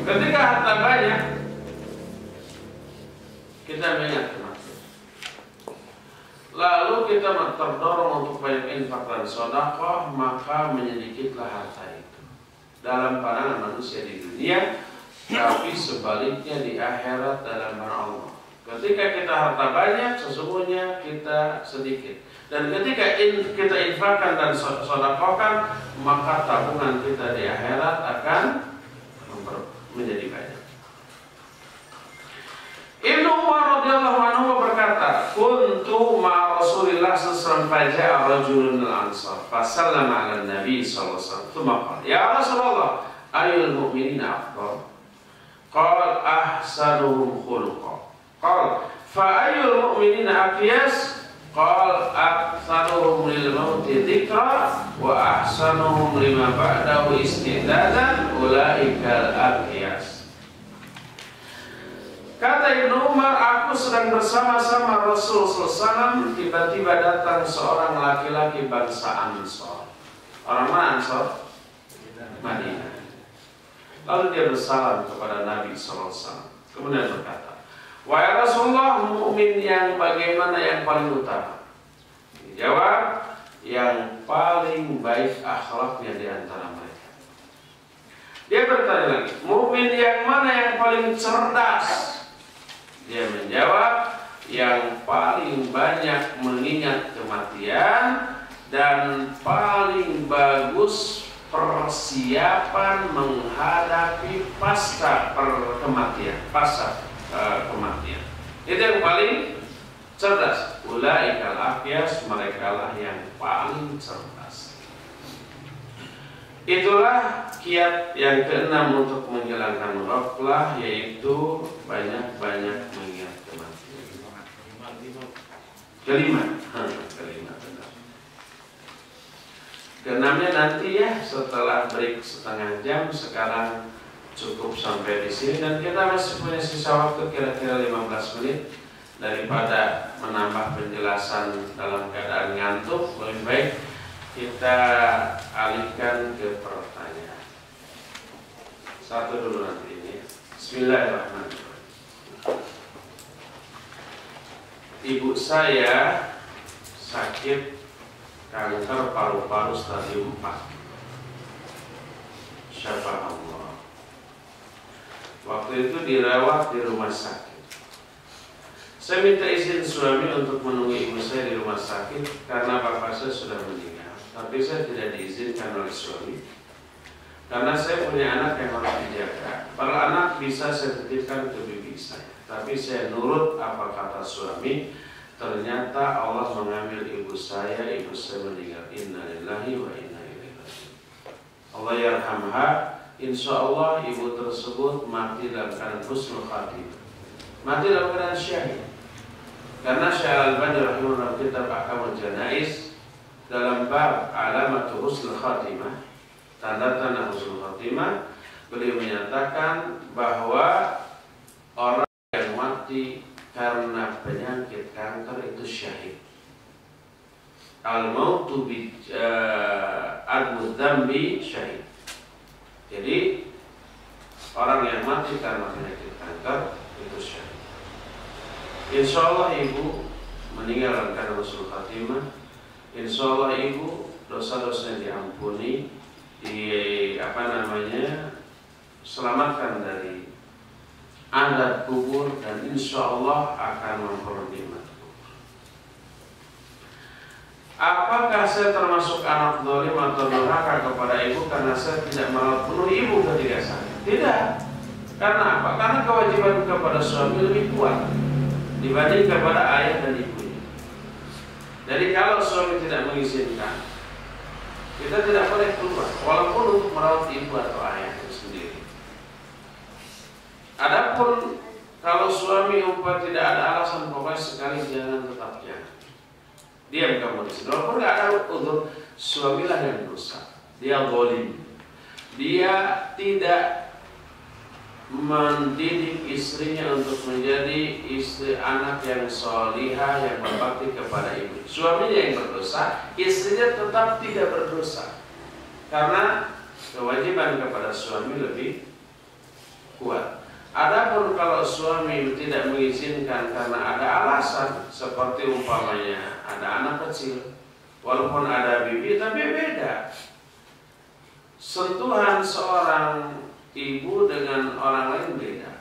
Ketika harta banyak, kita mengingat kematian. Lalu kita terdorong untuk banyak infak dan sedekah, maka menyedikitlah harta itu dalam pandangan manusia di dunia, tapi sebaliknya di akhirat dalam pandangan Allah. Ketika kita harta banyak, sesungguhnya kita sedikit. Dan ketika kita infakkan dan sedekahkan, maka tabungan kita di akhirat akan menjadi banyak. Ibnu Umar radhiyallahu anhu berkata, "Kuntu ma'a Rasulillah sallallahu alaihi wasallam faja'a rajulun al-Ansar fasallama 'ala an-nabi sallallahu alaihi wasallam. Tsumma qala, ya Rasulullah, ayyul mu'minina afdal? Qala ahsanuhum khuluqan. Qala fa ayyul mu'minina aqyas? Qala aktsaruhum lil mauti dzikra wa ahsanuhum lima ba'dahu istidadan ulaikal aqyas." Kata Ibnu Umar, aku sedang bersama-sama Rasul SAW, tiba-tiba datang seorang laki-laki bangsa Ansor. Orang mana Ansor? Madinah. Lalu dia bersalam kepada Nabi SAW. Kemudian berkata, "Wahai Rasulullah, mukmin yang bagaimana yang paling utama?" Dijawab, yang paling baik akhlaknya di antara mereka. Dia bertanya lagi, mukmin yang mana yang paling cerdas? Dia menjawab, yang paling banyak mengingat kematian dan paling bagus persiapan menghadapi pasca kematian. Itu yang paling cerdas. Ulaikal aqyas, merekalah yang paling cerdas. Itulah kiat yang keenam untuk menghilangkan ghaflah, yaitu banyak-banyak mengingat kematian. Kelima benar. Keenamnya nanti ya, setelah break setengah jam. Sekarang cukup sampai di sini dan kita masih punya sisa waktu kira-kira 15 menit. Daripada menambah penjelasan dalam keadaan ngantuk, lebih baik kita alihkan ke pertanyaan. Satu dulu nanti ini. Bismillahirrahmanirrahim. Ibu saya sakit kanker paru-paru stadium 4. Syafa Allah. Waktu itu dirawat di rumah sakit. Saya minta izin suami untuk menunggu ibu saya di rumah sakit karena bapak saya sudah meninggal. Tapi saya tidak diizinkan oleh suami karena saya punya anak yang harus dijaga. Para anak bisa saya titipkan ke bibi saya. Tapi saya nurut apa kata suami. Ternyata Allah mengambil ibu saya meninggal. Innalillahi wa inna ilaihi raji'un. Allah yarhamha. Insya Allah ibu tersebut mati dalam keadaan husnul khatimah. Mati dalam keadaan syahid. Karena Syekh Al-Albani rahimahullah kitab Ahkamul Janaiz dalam bab alamatul husnul khatimah, tanda-tanda husnul khatimah, beliau menyatakan bahwa orang yang mati karena penyakit kanker itu syahid. Al-mautu bi ad-dzambi syahid. Jadi orang yang mati karena penyakit kanker itu syahid. Insya Allah ibu meninggal dalam keadaan husnul khatimah. Insya Allah ibu dosa-dosanya diampuni, selamatkan dari azab kubur, dan insya Allah akan memperoleh nikmat kubur. Apakah saya termasuk anak zalim atau durhaka kepada ibu karena saya tidak merawat penuh ibu ketika sakit? Tidak. Karena apa? Karena kewajiban kepada suami lebih kuat dibanding kepada ayah dan ibunya. Jadi kalau suami tidak mengizinkan, kita tidak boleh keluar, walaupun untuk merawat ibu atau ayah itu sendiri. Adapun kalau suami umpah tidak ada alasan, pokoknya sekali jangan, tetap jangan. Diam kamu di sini. Walaupun tidak ada udzur, suamilah yang dosa. Dia zalim. Dia tidak mendidik istrinya untuk menjadi istri anak yang solihah, yang berbakti kepada ibu. Suaminya yang berdosa, istrinya tetap tidak berdosa. Karena kewajiban kepada suami lebih kuat. Adapun kalau suami tidak mengizinkan karena ada alasan, seperti umpamanya ada anak kecil, walaupun ada bibi tapi beda. Sentuhan seorang ibu dengan orang lain beda.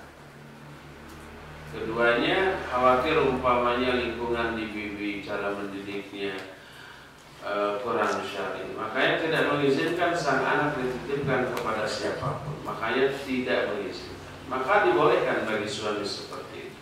Keduanya khawatir umpamanya lingkungan di bibi, cara mendidiknya kurang syar'i, makanya tidak mengizinkan sang anak dititipkan kepada siapapun, makanya tidak mengizinkan. Maka dibolehkan bagi suami seperti itu.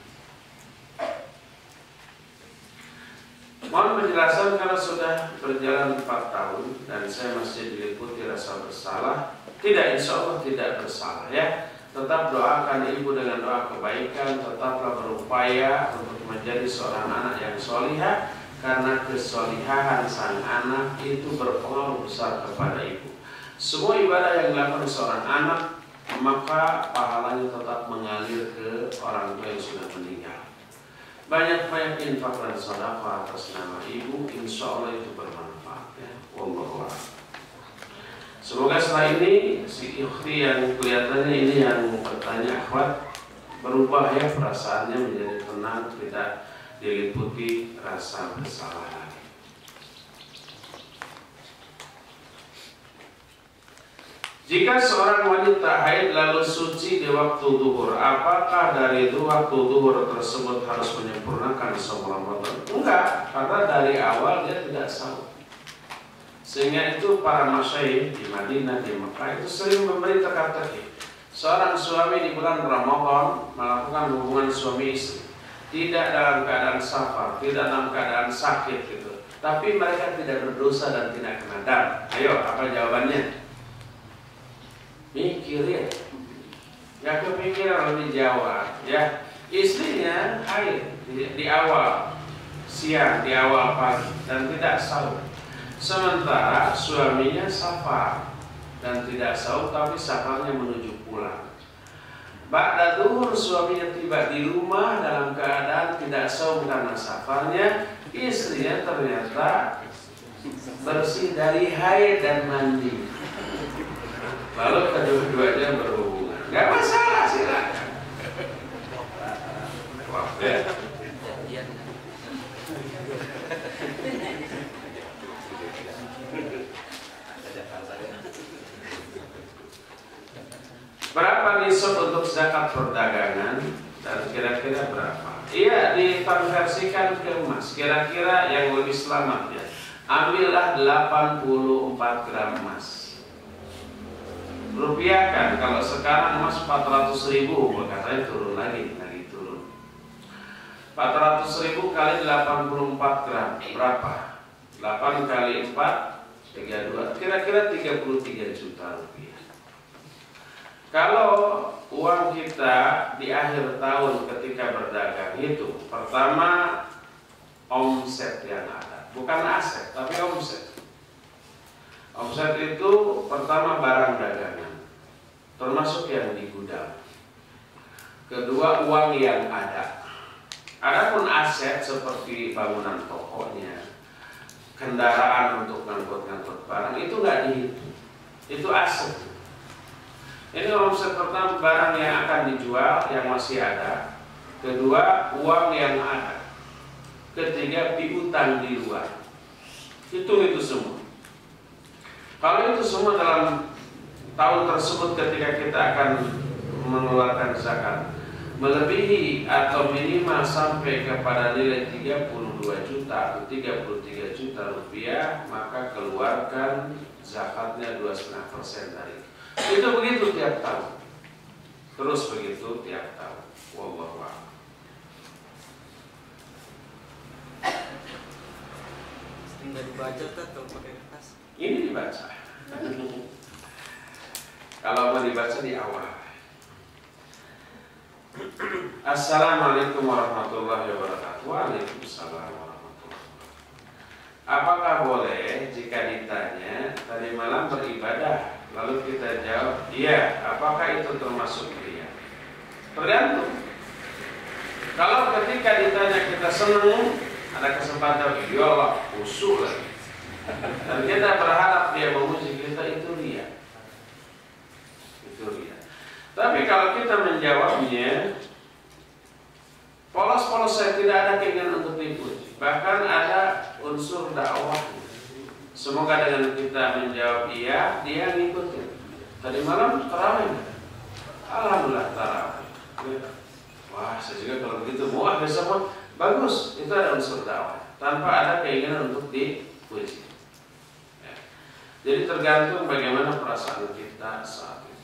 Mohon penjelasan, karena sudah berjalan 4 tahun dan saya masih diliputi rasa bersalah. Tidak, insya Allah tidak bersalah ya. Tetap doakan ibu dengan doa kebaikan, tetaplah berupaya untuk menjadi seorang anak yang solihah, karena kesolihahan sang anak itu berpengaruh besar kepada ibu. Semua ibadah yang dilakukan seorang anak, maka pahalanya tetap mengalir ke orang tua yang sudah meninggal. Banyak-banyak infak dan sedekah atas nama ibu, insya Allah itu bermanfaat ya. Wallahu a'lam. Semoga setelah ini si ikhti yang kelihatannya ini yang bertanya akhwat berubah ya perasaannya menjadi tenang, tidak diliputi rasa bersalah lagi. Jika seorang wanita haid lalu suci di waktu duhur, apakah dari itu waktu duhur tersebut harus menyempurnakan saum Ramadan? Enggak, karena dari awal dia tidak saum. Sehingga itu para masyayikh di Madinah, di Mekah itu sering memberi teka-teki. Seorang suami di bulan Ramadan melakukan hubungan suami istri, tidak dalam keadaan safar, tidak dalam keadaan sakit gitu, tapi mereka tidak berdosa dan tidak kena dam. Ayo, apa jawabannya? Mikirin, nggak kepikiran lebih jawab ya. Istrinya haid di awal siang, di awal pagi dan tidak saum, sementara suaminya safar dan tidak saum, tapi safarnya menuju pulang. Ba'da duhur suaminya tiba di rumah dalam keadaan tidak saum karena safarnya, istrinya ternyata bersih dari haid dan mandi. Lalu kedua-duanya berhubungan, nggak masalah, silakan. Wah, ya. Berapa nisab untuk zakat perdagangan dan kira-kira berapa? Iya, dikonversikan ke emas. Kira-kira yang lebih selamat ya. Ambillah 84 gram emas. Rupiahkan, kalau sekarang emas 400.000, katanya turun lagi turun. 400.000 kali 84 gram berapa? 8 kali 4 32, kira-kira 33 juta rupiah. Kalau uang kita di akhir tahun ketika berdagang itu, pertama omset yang ada, bukan aset tapi omset. Omset itu pertama barang dagangan, termasuk yang di gudang. Kedua uang yang ada. Adapun aset seperti bangunan tokonya, kendaraan untuk ngangkut-ngangkut barang itu nggak dihitung. Itu aset. Ini omset pertama barang yang akan dijual yang masih ada. Kedua uang yang ada. Ketiga piutang di luar. Hitung itu semua. Kalau itu semua dalam tahun tersebut ketika kita akan mengeluarkan zakat melebihi atau minimal sampai kepada nilai 32 juta atau 33 juta rupiah, maka keluarkan zakatnya 2,5% dari itu. Itu begitu tiap tahun. Terus begitu tiap tahun. Wallahu a'lam. Tinggal dibaca atau pakai kertas? Ini dibaca. Kalau mau dibaca di awal. Assalamualaikum warahmatullahi wabarakatuh. Waalaikumsalam warahmatullahi wabarakatuh. Apakah boleh jika ditanya tadi malam beribadah, lalu kita jawab iya, apakah itu termasuk riya? Tergantung. Kalau ketika ditanya kita senang, ada kesempatan ya Allah, khusyuk lagi, dan kita berharap dia memuji kita, itu riya. Tapi kalau kita menjawabnya polos-polos, saya tidak ada keinginan untuk dipuji, bahkan ada unsur dakwah. Semoga dengan kita menjawab iya, dia ngikutin. Tadi malam tarawih, alhamdulillah tarawih. Wah, saya juga kalau begitu mau besok bagus. Itu ada unsur dakwah tanpa ada keinginan untuk dipuji. Ya. Jadi tergantung bagaimana perasaan kita saat itu.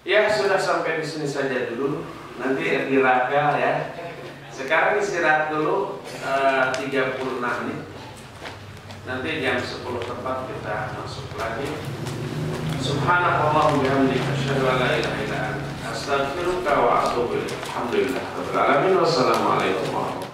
Ya, sudah sampai di sini saja dulu. Nanti dirapel ya. Sekarang istirahat dulu 36 menit. Nanti jam 10 tepat kita masuk lagi. Subhanallah bihamdika asyhadu an la ilaha illa anta astaghfiruka wa atubu ilaik. Alhamdulillah rabbil alamin. Wassalamualaikum warahmatullahi wabarakatuh.